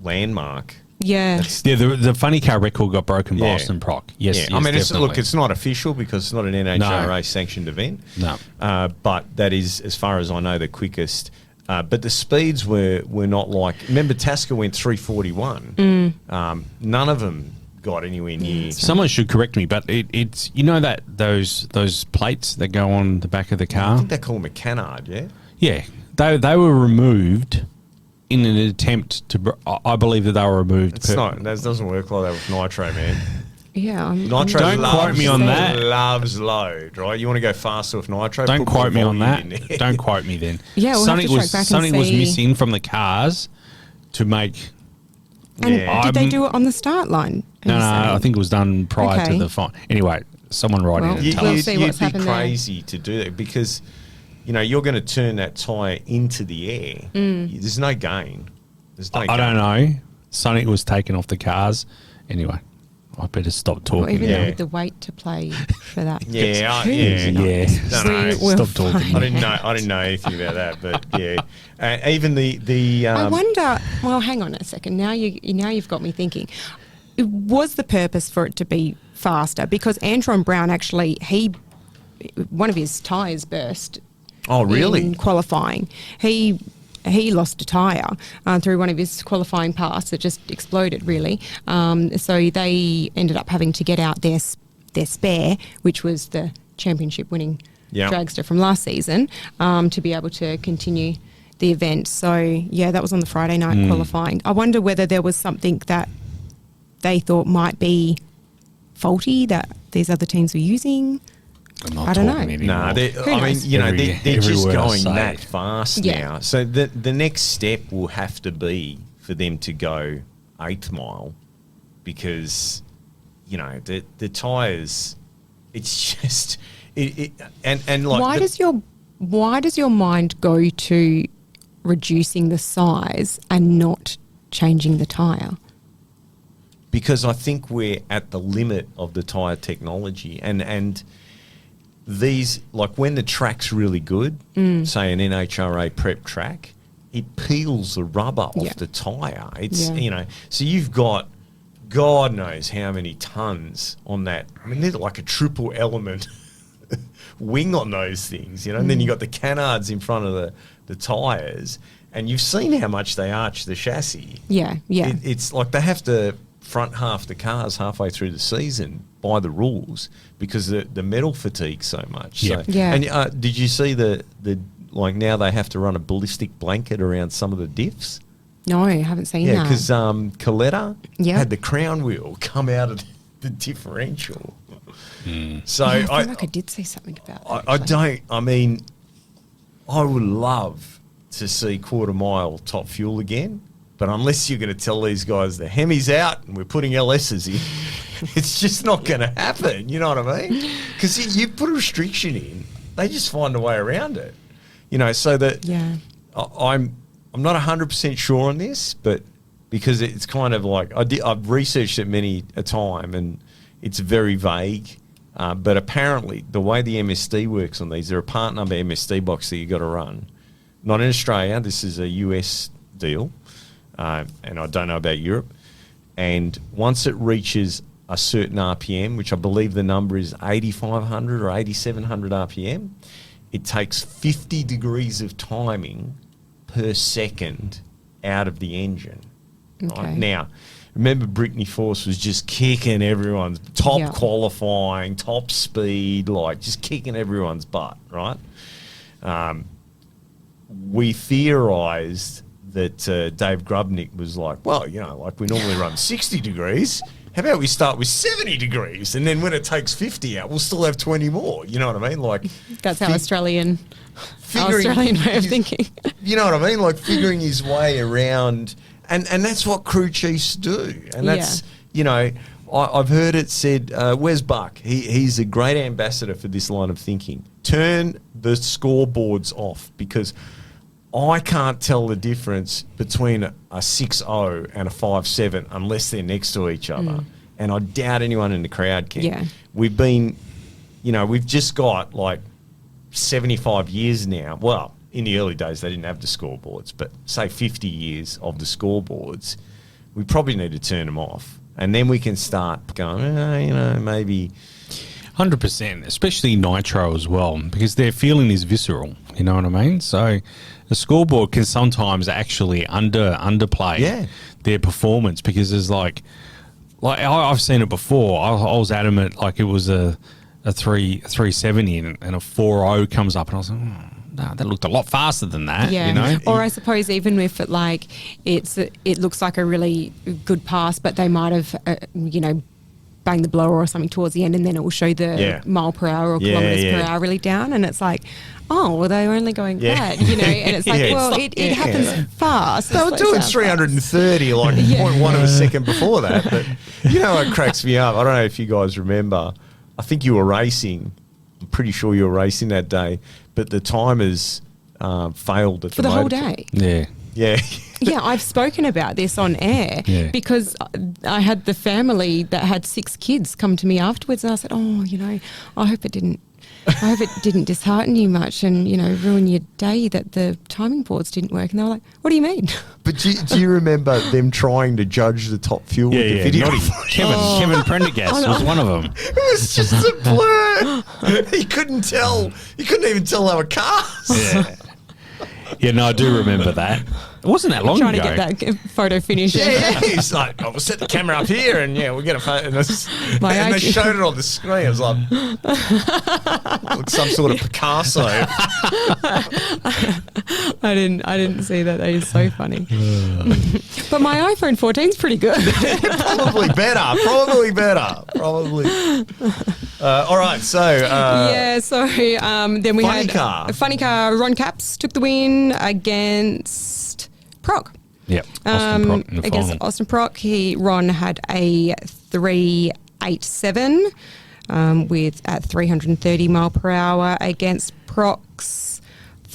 S4: landmark.
S5: Yeah,
S3: Yeah, the funny car record got broken by
S4: Yeah.
S3: Austin Prock. Yes,
S4: Yeah.
S3: yes,
S4: I mean,
S3: definitely.
S4: it's not official because it's not an NHRA sanctioned event.
S3: No.
S4: But that is, as far as I know, the quickest. But the speeds were not like. Remember, Tasker went 3:41. None of them got anywhere near.
S3: Someone should correct me, but it's that those plates that go on the back of the
S4: I
S3: car.
S4: think they call them a canard. Yeah.
S3: Yeah, they were removed in an attempt to. I believe that they were removed.
S4: It's not. That doesn't work like that with nitro, man.
S5: yeah.
S4: Nitro
S3: Don't quote me on that.
S4: Loves load, right? You want to go faster with nitro?
S3: Don't
S4: put more
S3: quote me on
S4: volume
S3: that.
S4: in there.
S3: Don't quote me then.
S5: Yeah, we'll have to track back and
S3: something was
S5: see.
S3: missing from the cars to make.
S5: And
S4: Yeah.
S5: did they do it on the start line?
S3: No, I think it was done prior to
S5: Okay.
S3: the final. Anyway, someone write in
S5: Well,
S3: and
S4: You,
S3: tell
S5: we'll
S3: us.
S4: you'd,
S5: see
S4: you'd
S5: what's
S4: be
S5: happened there.
S4: crazy to do that because, you're going to turn that tyre into the air. There's no gain. There's no
S3: I
S4: gain.
S3: don't know. Something was taken off the cars. Anyway, I better stop
S5: Or
S3: talking.
S5: even
S4: Yeah.
S5: with the weight to play for that.
S4: Yeah,
S5: Who
S4: yeah.
S5: knows?
S3: Yeah.
S4: No, no.
S5: We will
S3: Stop talking.
S5: find
S4: I didn't know anything about that, but yeah. Even the
S5: I wonder. Well, hang on a second. Now you've got me thinking. Was the purpose for it to be faster? Because Antron Brown actually one of his tyres burst.
S4: Oh, really?
S5: In qualifying, he lost a tyre through one of his qualifying parts. It just exploded, really. So they ended up having to get out their spare, which was the championship-winning
S4: Yeah.
S5: dragster from last season, to be able to continue the event. So, yeah, that was on the Friday night qualifying. I wonder whether there was something that they thought might be faulty that these other teams were using.
S3: I'm not
S5: I don't
S3: talking
S5: know.
S3: anymore.
S4: No,
S5: Who
S4: I mean,
S5: knows?
S4: they're
S3: Every
S4: just
S3: word I
S4: going
S3: say.
S4: that fast
S5: Yeah.
S4: now. So the next step will have to be for them to go 8th mile because, the tyres, it's just, and like...
S5: Why does your mind go to reducing the size and not changing the tyre?
S4: Because I think we're at the limit of the tyre technology, and these, like when the track's really good, say an NHRA prep track, it peels the rubber off the tyre. It's so you've got God knows how many tons on that. I mean, they're like a triple element wing on those things, and then you got the canards in front of the tyres, and you've seen how much they arch the chassis. It's like they have to front half the cars halfway through the season by the rules because the metal fatigue so much. And did you see the like now they have to run a ballistic blanket around some of the diffs?
S5: No, I haven't seen that.
S4: Yeah, because Coletta had the crown wheel come out of the differential. So
S5: I feel like I did see something about that.
S4: I would love to see quarter mile top fuel again, but unless you're going to tell these guys the Hemi's out and we're putting LS's in, it's just not going to happen. You know what I mean? Because you put a restriction in, they just find a way around it. So that I'm not 100% sure on this, but because it's kind of like I've researched it many a time and it's very vague. But apparently the way the MSD works on these, there are part number MSD box that you got to run. Not in Australia. This is a US deal, and I don't know about Europe. And once it reaches a certain RPM, which I believe the number is 8,500 or 8,700 RPM, it takes 50 degrees of timing per second out of the engine.
S5: Okay.
S4: Right? Now, remember Brittany Force was just kicking everyone's top qualifying, top speed, like just kicking everyone's butt, right? We theorised that Dave Grubnick was like, well, like we normally run 60 degrees. How about we start with 70 degrees and then when it takes 50 out, we'll still have 20 more. You know what I mean? Like
S5: that's our Australian way of thinking.
S4: You know what I mean? Like figuring his way around, and that's what crew chiefs do. And that's I've heard it said. Where's Buck? He's a great ambassador for this line of thinking. Turn the scoreboards off because I can't tell the difference between a 6.0 and a 5.7 unless they're next to each other. And I doubt anyone in the crowd can.
S5: Yeah.
S4: We've been, we've just got like 75 years now. Well, in the early days, they didn't have the scoreboards, but say 50 years of the scoreboards, we probably need to turn them off. And then we can start going, maybe...
S3: 100%, especially nitro as well, because their feeling is visceral, you know what I mean? So the scoreboard can sometimes actually underplay their performance because there's like I've seen it before. I was adamant like it was a 370 and a 4.0 comes up and I was like, no, that looked a lot faster than that,
S5: Or I suppose even if it looks like a really good pass, but they might have, bang the blower or something towards the end and then it will show the mile per hour or kilometres per hour really down and it's like, oh, well, they were only going that, and it's like, it happens fast.
S4: They were doing 330 like 0.1 of a second before that. But it cracks me up. I don't know if you guys remember. I think you were racing. I'm pretty sure you were racing that day, but the timers failed at
S5: for the whole day. Yeah, I've spoken about this on air because I had the family that had 6 kids come to me afterwards and I said, I hope it didn't dishearten you much and, ruin your day that the timing boards didn't work. And they were like, what do you mean?
S4: But do you remember them trying to judge the top fuel with the video?
S3: Kevin Prendergast was one of them.
S4: It was just a blur. He couldn't tell. He couldn't even tell they were cars.
S3: Yeah, no, I do remember that. It wasn't that long ago.
S5: Trying to get that photo finished.
S4: Yeah. He's like, we'll set the camera up here and we'll get a photo. And they showed it on the screen. It was like some sort of Picasso.
S5: I didn't see that. That is so funny. But my iPhone 14 is pretty good.
S4: Probably better. All right, so... then we had Funny Car. Ron Capps took the win against Proc.
S3: Yep, Austin Proc in the
S5: against
S3: final.
S5: Austin Proc. Ron had a 3.87 at 330 mile per hour against Proc's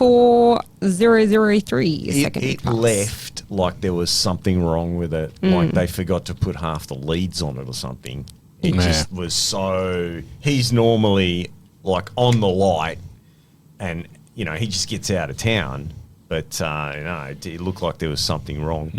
S5: 24,003 second
S4: It
S5: pass.
S4: left like there was something wrong with it. Like they forgot to put half the leads on it or something. It
S3: Yeah.
S4: just was so... He's normally like on the light and, you know, he just gets out of town. But, no, it looked like there was something wrong.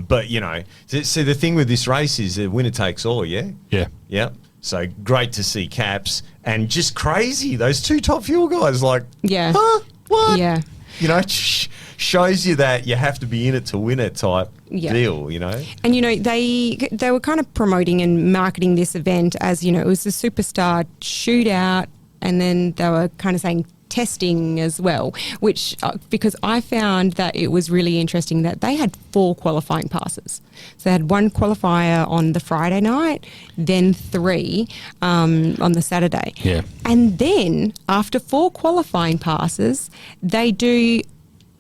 S4: But, you know, so the thing with this race is the winner takes all, yeah?
S3: Yeah.
S4: Yep. So great to see Caps and just crazy. Those two top fuel guys, like,
S5: Yeah.
S4: huh? What?
S5: Yeah.
S4: You know, shows you that you have to be in it to win it type
S5: Yeah.
S4: deal, you know?
S5: And, you know, they were kind of promoting and marketing this event as, you know, it was the Superstar Shootout, and then they were kind of saying testing as well, which because I found that it was really interesting that they had 4 qualifying passes. So they had 1 qualifier on the Friday night, then 3 on the Saturday.
S3: Yeah.
S5: And then after 4 qualifying passes, they do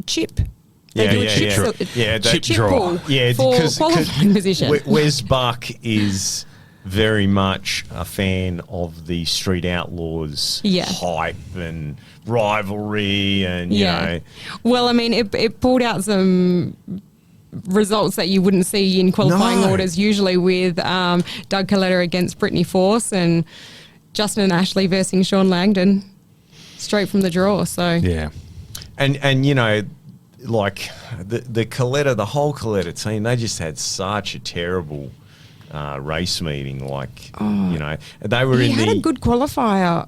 S5: chip. They do a chip,
S3: Chip draw.
S5: pool
S4: Yeah,
S5: for
S4: because
S5: qualifying position.
S4: Wes Buck is very much a fan of the Street Outlaws
S5: Yeah.
S4: hype and rivalry and, you know.
S5: Well, I mean, it pulled out some results that you wouldn't see in qualifying
S4: No.
S5: orders usually with Doug Coletta against Brittany Force and Justin and Ashley versus Sean Langdon straight from the draw. So
S3: Yeah.
S4: And you know, like the Coletta, the whole Coletta team, they just had such a terrible race meeting. Like, you know, they were
S5: he
S4: in
S5: had
S4: the...
S5: a good qualifier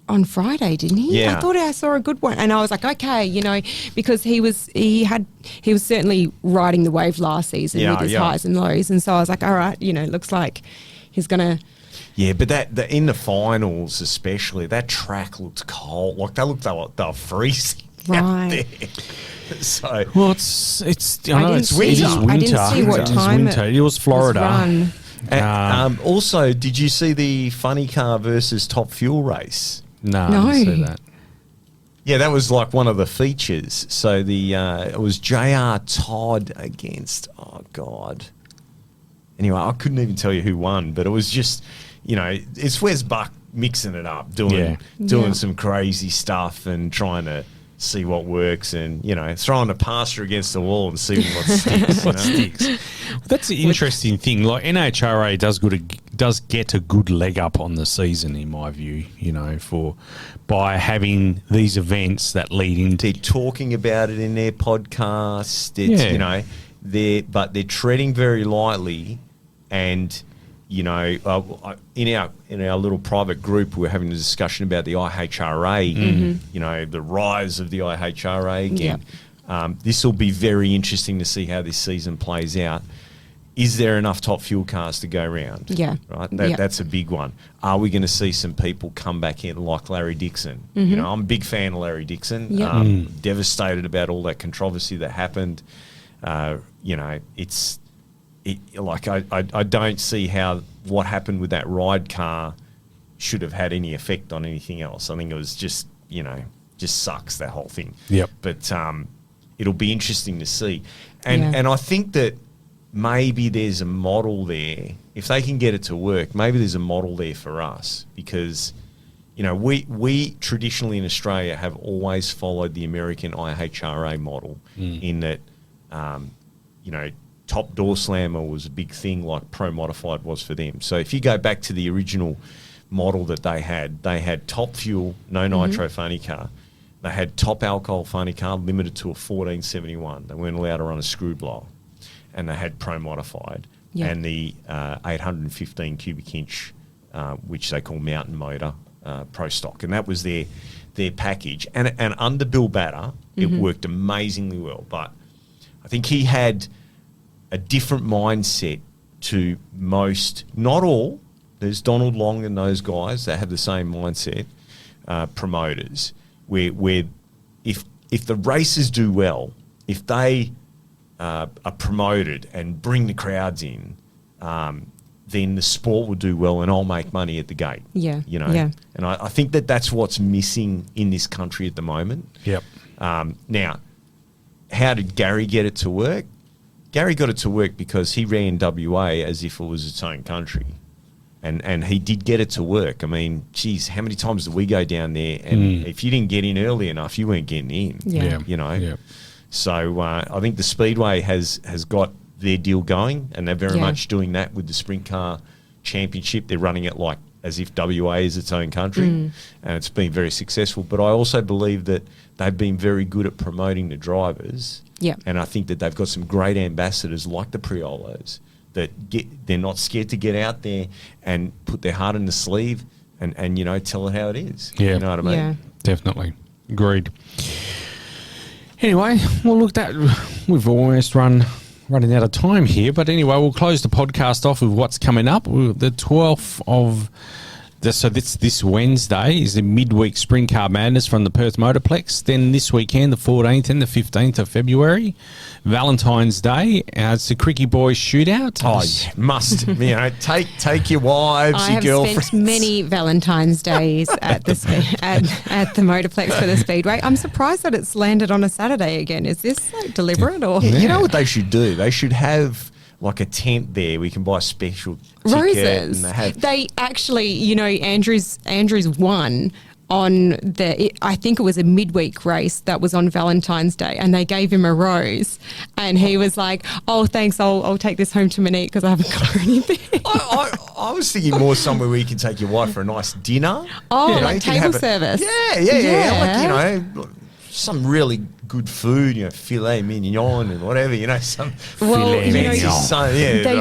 S5: on Friday, didn't he?
S4: Yeah.
S5: I thought I saw a good one, and I was like, okay, you know, because he was certainly riding the wave last season with his highs and lows, and so I was like, all right, you know, looks like he's gonna.
S4: Yeah, but in the finals especially, that track looked cold. Like they were freezing out
S5: Right.
S4: there. So
S3: Well, it's. I
S5: I
S3: know
S5: didn't
S3: it's
S5: see-
S3: winter.
S5: I didn't see what
S3: It is
S5: time
S3: winter.
S5: it
S3: It was Florida.
S5: run.
S4: also, did you see the funny car versus Top Fuel race?
S3: No,
S5: No.
S3: I didn't see that.
S4: Yeah, that was like one of the features. So it was JR Todd against, oh God. Anyway, I couldn't even tell you who won, but it was just, you know, it's Wes Buck mixing it up, doing
S5: Yeah.
S4: some crazy stuff and trying to see what works and, you know, throwing a passer against the wall and seeing what sticks.
S3: What sticks? That's the interesting thing. Like NHRA does get a good leg up on the season, in my view. You know, by having these events that lead into.
S4: They're talking about it in their podcast. It's,
S3: Yeah.
S4: you know, they're treading very lightly, and you know, in our little private group, we're having a discussion about the IHRA. You know, the rise of the IHRA again. This will be very interesting to see how this season plays out. Is there enough top fuel cars to go around?
S5: Yeah.
S4: Right?
S5: Yeah.
S4: That's a big one. Are we going to see some people come back in like Larry Dixon? You know, I'm a big fan of Larry Dixon.
S5: Yeah.
S4: Devastated about all that controversy that happened. You know, I don't see how what happened with that ride car should have had any effect on anything else. I think it was just, you know, just sucks, that whole thing.
S3: Yep.
S4: But it'll be interesting to see. And
S5: Yeah.
S4: and I think that maybe there's a model there. If they can get it to work, maybe there's a model there for us, because, you know, we traditionally in Australia have always followed the American IHRA model in that, you know, top door slammer was a big thing like Pro Modified was for them. So if you go back to the original model that they had top fuel, no nitro funny car. They had top alcohol funny car limited to a 1471. They weren't allowed to run a screw blower. And they had Pro Modified and the 815 cubic inch, which they call mountain motor, Pro Stock. And that was their package. And under Bill Batter, it worked amazingly well. But I think he had a different mindset to most, not all. There's Donald Long and those guys that have the same mindset, promoters, where if the races do well, if they are promoted and bring the crowds in, then the sport will do well and I'll make money at the gate.
S5: Yeah,
S4: You know?
S5: yeah.
S4: And I think that's what's missing in this country at the moment.
S3: Yep.
S4: Now, how did Gary get it to work? Gary got it to work because he ran WA as if it was its own country. And he did get it to work. I mean, geez, how many times did we go down there? And if you didn't get in early enough, you weren't getting in.
S5: Yeah.
S4: You know?
S3: Yeah.
S4: So I think the Speedway has got their deal going, and they're very much doing that with the Sprint Car Championship. They're running it like as if WA is its own country, and it's been very successful. But I also believe that they've been very good at promoting the drivers.
S5: Yeah.
S4: And I think that they've got some great ambassadors like the Priolos that they're not scared to get out there and put their heart in the sleeve and you know, tell it how it is.
S3: Yeah.
S4: You know what I mean?
S5: Yeah.
S3: Definitely. Agreed. Anyway, well, look, that we've almost running out of time here. But anyway, we'll close the podcast off with what's coming up. The 12th of... So this Wednesday is the midweek Sprint Car Madness from the Perth Motorplex. Then this weekend, the 14th and the 15th of February, Valentine's Day, it's the Cricky Boys Shootout.
S4: Oh, yeah, must. You know, take your wives,
S5: I
S4: your
S5: have
S4: girlfriends.
S5: spent many Valentine's days at the at the Motorplex for the Speedway. I'm surprised that it's landed on a Saturday again. Is this like deliberate or
S4: You know what they should do? They should have like a tent there. We can buy a special ticket.
S5: roses?
S4: And
S5: They actually, you know, Andrews won on I think it was a midweek race that was on Valentine's Day, and they gave him a rose, and he was like, "Oh, thanks, I'll take this home to Monique because I haven't got anything."
S4: I was thinking more somewhere where you can take your wife for a nice dinner.
S5: Oh,
S4: You know,
S5: like
S4: you can
S5: table
S4: have
S5: service.
S4: Yeah. Like, you know, some really good food, you know, filet mignon and whatever, you know, some
S5: Well, you know,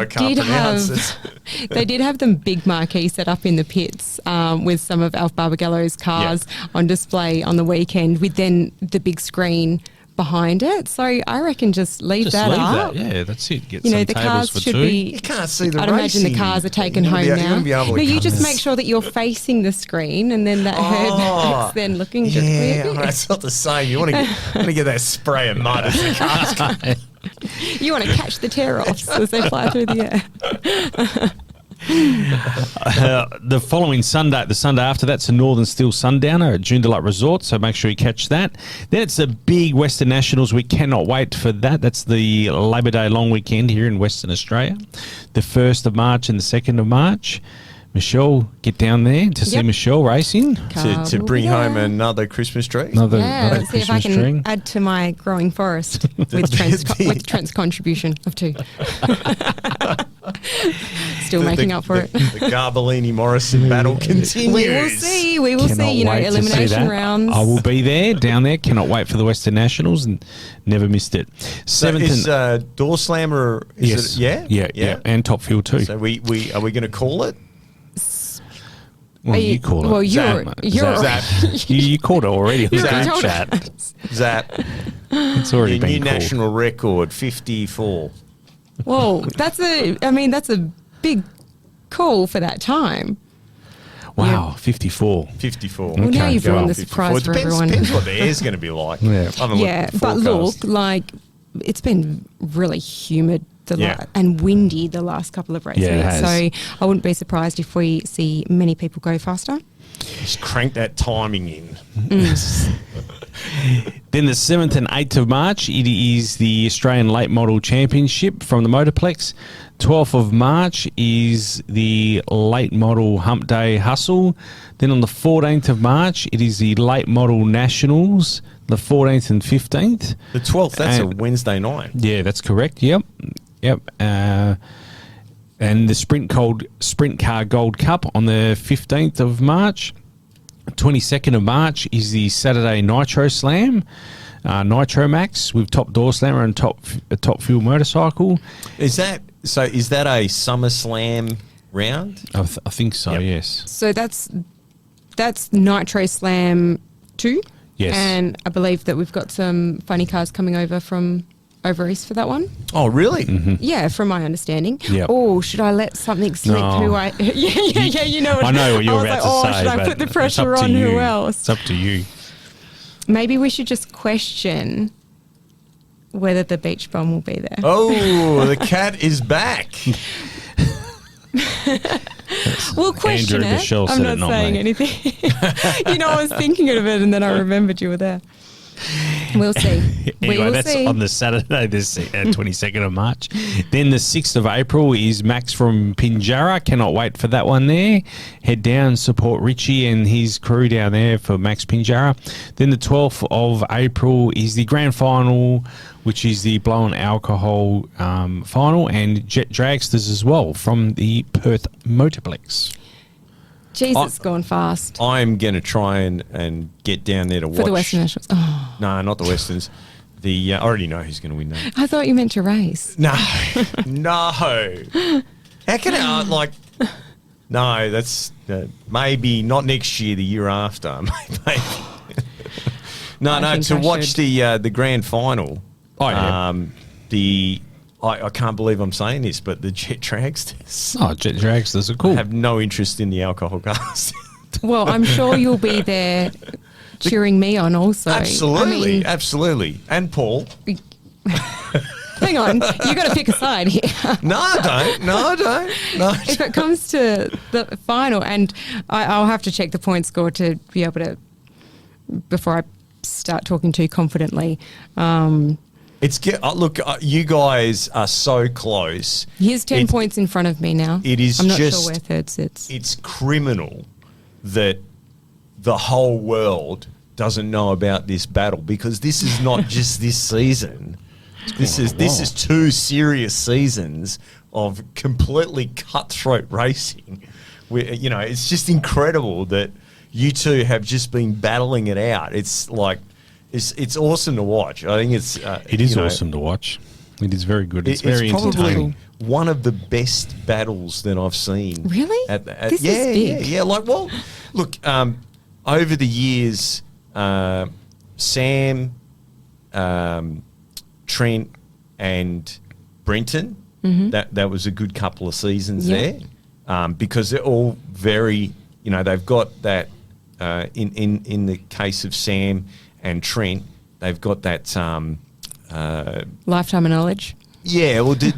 S4: I can't pronounce it.
S5: they did have them big marquee set up in the pits with some of Alf Barbagallo's cars on display on the weekend, with then the big screen behind it. So I reckon just leave that up.
S3: Yeah, that's it. Get
S5: You know,
S3: some
S5: the
S3: tables
S5: cars
S3: for
S5: should
S3: two.
S5: be.
S4: You can't see the
S5: I'd imagine the
S4: racing.
S5: cars are taken
S4: You're
S5: home
S4: gonna be- you're
S5: now.
S4: gonna be able to
S5: No, you
S4: come
S5: just
S4: and-
S5: make sure that you're facing the screen, and then that that's then looking just
S4: Yeah,
S5: weird.
S4: it's not the same. You want to get that spray of mud as the cars come.
S5: You want to catch the tear-offs as they fly through the air.
S3: The following Sunday, the Sunday after that's a Northern Steel Sundowner at Joondalup Resort, so make sure you catch that. Then it's the big Western Nationals. We cannot wait for that. That's the Labor Day long weekend here in Western Australia, the 1st of March and the 2nd of March. Michelle, get down there to see
S5: Yep.
S3: Michelle racing.
S4: To bring home another Christmas tree.
S5: Yeah,
S3: Another
S5: let's see if I
S3: Christmas
S5: can
S3: tree.
S5: add to my growing forest with Trent's contribution of 2. Still making up for it.
S4: The Garbellini Morrison battle continues.
S5: We will see. We will
S3: Cannot
S5: see. You know,
S3: wait to see
S5: elimination
S3: that.
S5: rounds.
S3: I will be there, down there. Cannot wait for the Western Nationals and never missed it.
S4: So
S3: 7th
S4: is
S3: and
S4: Door Slammer? Is
S3: yes,
S4: it,
S3: yeah, and Top Fuel too.
S4: So we are we going to call it?
S3: Well,
S5: Are
S3: you call it.
S5: Well, you're
S3: Zap. You called it already on the
S5: You're
S3: group
S5: told
S3: chat.
S5: us.
S4: Zap.
S3: It's already
S4: Your
S3: been
S4: new
S3: called.
S4: national record, 54.
S5: Whoa, that's a big call for that time.
S3: Wow, 54.
S4: 54.
S5: Well, now
S3: Okay,
S5: you've
S3: go
S5: ruined
S3: on.
S5: the surprise for everyone.
S4: Depends what the air's going to be like.
S3: Yeah.
S4: I haven't looked
S5: Yeah,
S4: at the
S5: but look,
S4: forecast.
S5: like it's been really humid
S4: Yeah.
S5: and windy the last couple of races.
S3: Yeah, it has.
S5: So I wouldn't be surprised if we see many people go faster.
S4: Just crank that timing in.
S3: Then the 7th and 8th of March, it is the Australian Late Model Championship from the Motorplex. 12th of March is the Late Model Hump Day Hustle. Then on the 14th of March, it is the Late Model Nationals, the 14th and 15th.
S4: The 12th, that's a
S3: And-
S4: Wednesday night.
S3: Yeah, that's correct. Yep. And the Sprint Car Gold Cup on the 15th of March. 22nd of March is the Saturday Nitro Slam, Nitro Max with Top Door Slammer and Top Fuel Motorcycle.
S4: Is that a Summer Slam round?
S3: I think so.
S4: Yep.
S3: Yes.
S5: So that's Nitro Slam 2.
S3: Yes.
S5: And I believe that we've got some funny cars coming over from over east for that one.
S4: Oh, really?
S5: Yeah, from my understanding.
S3: Yep.
S5: Oh, should I let something slip?
S3: No.
S5: Who I? Yeah. You know.
S3: I know what you're
S5: I was
S3: about
S5: like,
S3: to
S5: oh,
S3: say.
S5: should I
S3: but
S5: put the
S3: it's
S5: pressure
S3: up to
S5: on?
S3: you.
S5: Who else?
S3: It's up to you.
S5: Maybe we should just question whether the beach bum will be there.
S4: Oh, the cat is back.
S5: We'll question
S3: Andrew
S5: it.
S3: Michelle
S5: I'm
S3: said
S5: not
S3: it, not
S5: saying
S3: me.
S5: anything. You know, I was thinking of it and then I remembered you were there. We'll see. We
S3: Anyway,
S5: will
S3: that's
S5: see.
S3: on the Saturday, this 22nd of March. Then the 6th of April is Max from Pinjarra. Cannot wait for that one there. Head down, support Richie and his crew down there for Max Pinjarra. Then the 12th of April is the grand final, which is the blown alcohol final, and Jet Dragsters as well from the Perth Motorplex.
S5: Jesus, it's gone fast.
S4: I'm going to try and get down there to watch.
S5: For the Western Nationals. Oh,
S4: No, not the Westerns. I already know who's going to win that.
S5: I thought you meant to race.
S4: No. No. How can I, no, that's maybe not next year, the year after. Maybe. No,
S5: think
S4: to
S5: I
S4: watch
S5: should.
S4: the grand final.
S3: Oh, yeah.
S4: I can't believe I'm saying this, but the Jet Dragsters
S3: Oh, Jet Dragsters are cool.
S4: have no interest in the alcohol cars.
S5: Well, I'm sure you'll be there cheering me on also.
S4: Absolutely,
S5: I mean,
S4: absolutely. And Paul.
S5: hang on, you got to pick a side here.
S4: No, I don't. No, I don't. No.
S5: If it comes to the final, and I'll have to check the point score to be able to, before I start talking too confidently.
S4: Look, you guys are so close.
S5: He's 10 points in front of me now.
S4: It is
S5: I'm not
S4: just-
S5: sure where third sits.
S4: It's criminal that the whole world doesn't know about this battle, because this is not just this season. This is 2 serious seasons of completely cutthroat racing. It's just incredible that you two have just been battling it out. It's like it's awesome to watch. I think
S3: It is awesome to watch. It is very good. It's very
S4: probably
S3: entertaining.
S4: one of the best battles that I've seen.
S5: Really? This is
S4: yeah,
S5: big.
S4: yeah. Look, over the years, Sam, Trent, and Brenton. That was a good couple of seasons
S5: Yeah.
S4: there, because they're all very. They've got that. In the case of Sam and Trent, they've got that.
S5: Lifetime of knowledge.
S4: Yeah, well, the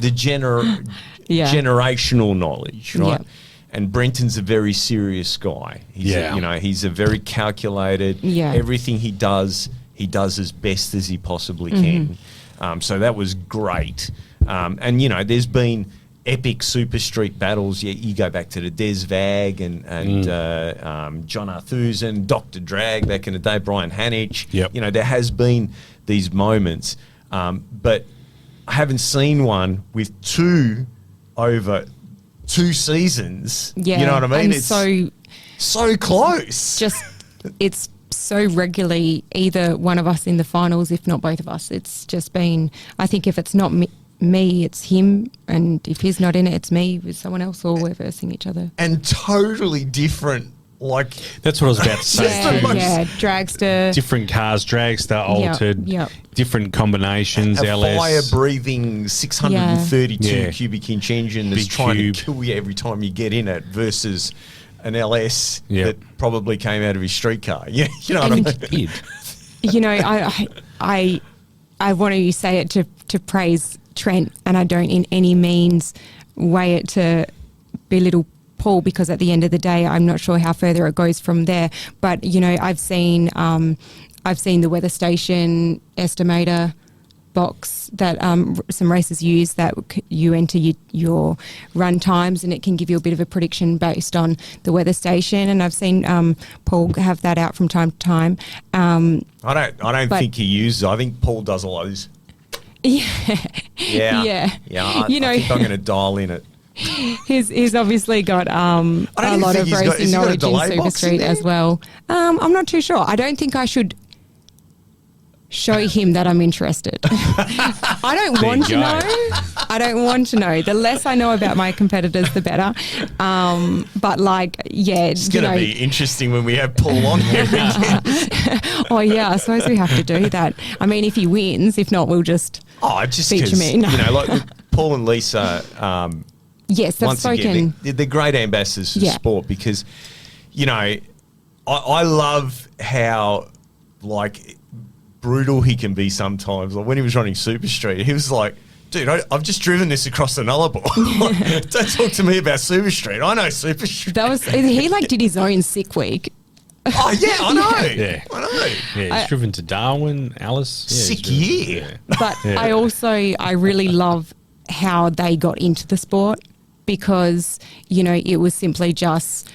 S5: Yeah.
S4: generational knowledge, right?
S5: Yeah.
S4: And Brenton's a very serious guy. He's a very calculated.
S5: Yeah.
S4: Everything he does as best as he possibly can. So that was great. And there's been epic super street battles. You go back to the Des Vag and John Arthusen, Dr. Drag back in the day, Brian Hanich.
S3: Yep.
S4: There has been these moments, but I haven't seen one with 2 over 2 seasons.
S5: Yeah.
S4: You know what I mean?
S5: And
S4: It's
S5: so
S4: so close.
S5: it's so regularly either one of us in the finals, if not both of us. It's just been, I think if it's not me, it's him, and if he's not in it, it's me with someone else, or we're versing each other.
S4: And totally different.
S3: That's what I was about to say.
S5: Yeah, dragster.
S3: Different cars, dragster, altered,
S5: yep.
S3: different combinations,
S4: a
S3: LS.
S4: fire-breathing 632
S3: Yeah.
S4: cubic inch engine that's
S3: Big
S4: trying
S3: cube.
S4: to kill you every time you get in it, versus an LS
S3: Yep.
S4: that probably came out of his street car. Yeah, you know what I
S5: And-
S4: mean?
S5: I want to say it to praise Trent, and I don't in any means weigh it to belittle Paul, because at the end of the day, I'm not sure how further it goes from there. But I've seen the weather station estimator box that some racers use, that you enter your run times, and it can give you a bit of a prediction based on the weather station. And I've seen Paul have that out from time to time.
S4: I don't
S5: But-
S4: think he uses. I think Paul does a lot of this.
S5: Yeah.
S4: Yeah,
S5: Yeah.
S4: I think I'm going to dial in it.
S5: He's obviously got a
S4: even
S5: lot
S4: think
S5: of
S4: he's got-
S5: racing
S4: has he got a
S5: knowledge in
S4: delay
S5: Super
S4: box in
S5: Street
S4: there?
S5: as well. I'm not too sure. I don't think I should show him that I'm interested. I don't
S3: There
S5: want
S3: you
S5: to
S3: go.
S5: know. I don't want to know. The less I know about my competitors, the better. But
S4: It's going to be interesting when we have Paul on here again.
S5: oh yeah, I suppose we have to do that. I mean, if he wins, if not, we'll just
S4: Just
S5: feature
S4: because,
S5: me. No.
S4: like Paul and Lisa.
S5: Yes, they've
S4: Once
S5: spoken.
S4: again, they're great ambassadors for
S5: Yeah.
S4: sport, because, I love how brutal he can be sometimes. Like when he was running Super Street, he was like, dude, I've just driven this across the Nullarbor. Don't talk to me about Super Street. I know Super Street.
S5: That was he did his own sick week.
S4: Oh, yeah, I know.
S3: Yeah.
S4: I know.
S3: Yeah, he's driven to Darwin, Alice. Yeah,
S4: Sick
S3: he's
S4: year.
S3: yeah.
S5: But I really love how they got into the sport because, it was simply just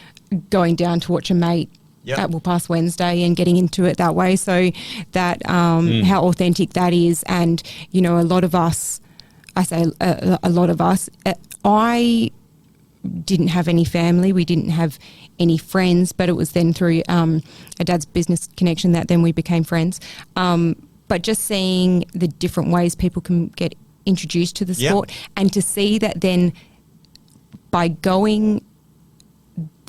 S5: going down to watch a mate
S4: Yep.
S5: at Past Wednesday and getting into it that way. So that how authentic that is. And, a lot of us, I say a lot of us, I didn't have any family. We didn't have any friends, but it was then through a dad's business connection that then we became friends. But just seeing the different ways people can get introduced to the sport and to see that then by going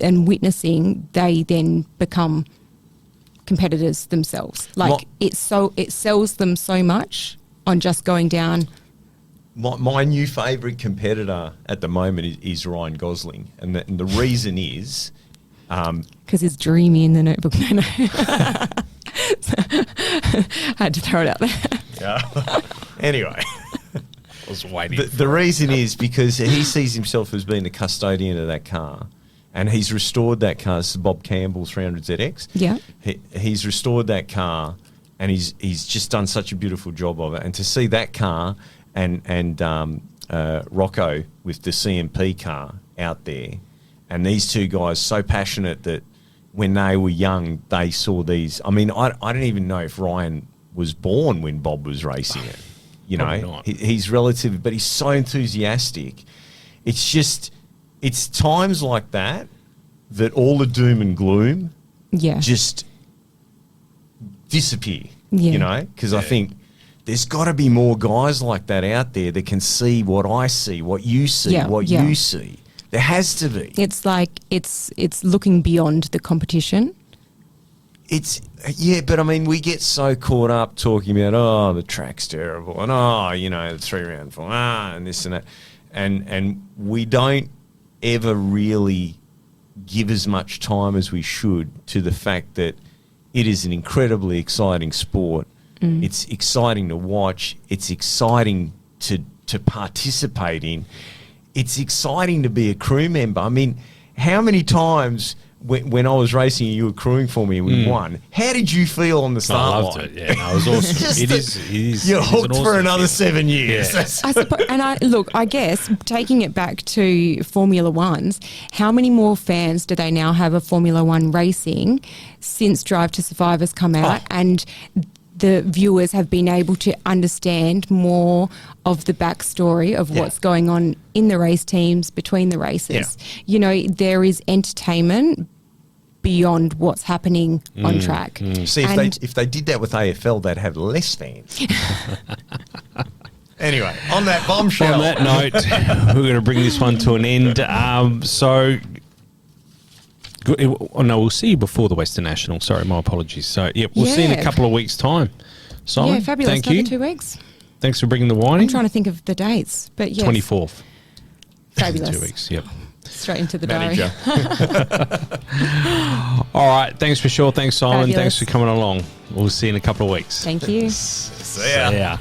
S5: and witnessing, they then become competitors themselves. Like it sells them so much on just going down.
S4: My new favourite competitor at the moment is Ryan Gosling, and the reason is
S5: because it's dreamy in the Notebook. No. I had to throw it out there.
S4: Yeah. Anyway,
S3: I was waiting.
S4: the reason is because he sees himself as being the custodian of that car. And he's restored that car. This is Bob Campbell 300ZX.
S5: Yeah.
S4: He's restored that car, and he's just done such a beautiful job of it. And to see that car and Rocco with the CMP car out there, and these two guys so passionate that when they were young, they saw these. I mean, I don't even know if Ryan was born when Bob was racing it.
S3: Probably not.
S4: He's relative, but he's so enthusiastic. It's times like that all the doom and gloom just disappear, because I think there's got to be more guys like that out there that can see what I see, what you see, you see. There has to be.
S5: It's like it's looking beyond the competition.
S4: But I mean, we get so caught up talking about, the track's terrible, and the 3-round form, and this and that, and we don't ever really give as much time as we should to the fact that it is an incredibly exciting sport. It's exciting to watch. It's exciting to participate in. It's exciting to be a crew member. I mean, how many times when I was racing, you were crewing for me and we won. How did you feel on the start line?
S3: I loved it. Yeah, no, it was awesome. It is.
S4: You're hooked
S3: an awesome
S4: for another
S3: feeling.
S4: 7 years.
S3: Yeah.
S5: I suppose, and I guess taking it back to Formula Ones, how many more fans do they now have of Formula One racing since Drive to Survive has come out, and the viewers have been able to understand more of the backstory of what's going on in the race teams, between the races. Yeah. There is entertainment beyond what's happening on track.
S4: See, if they did that with AFL, they'd have less fans. Anyway, on that bombshell.
S3: On that note, we're going to bring this one to an end. We'll see you before the Western National. Sorry, my apologies. So, we'll see you in a couple of weeks' time. Simon,
S5: yeah, fabulous.
S3: thank
S5: Another
S3: you.
S5: 2 weeks.
S3: Thanks for bringing the wine.
S5: I'm trying to think of the dates, but yes.
S3: 24th.
S5: Fabulous.
S3: 2 weeks, yep.
S5: Straight into the
S4: Manager.
S5: diary.
S3: All right, thanks for sure. Thanks, Simon.
S5: Fabulous.
S3: Thanks for coming along. We'll see you in a couple of weeks.
S5: Thank you.
S4: See ya.
S3: See ya.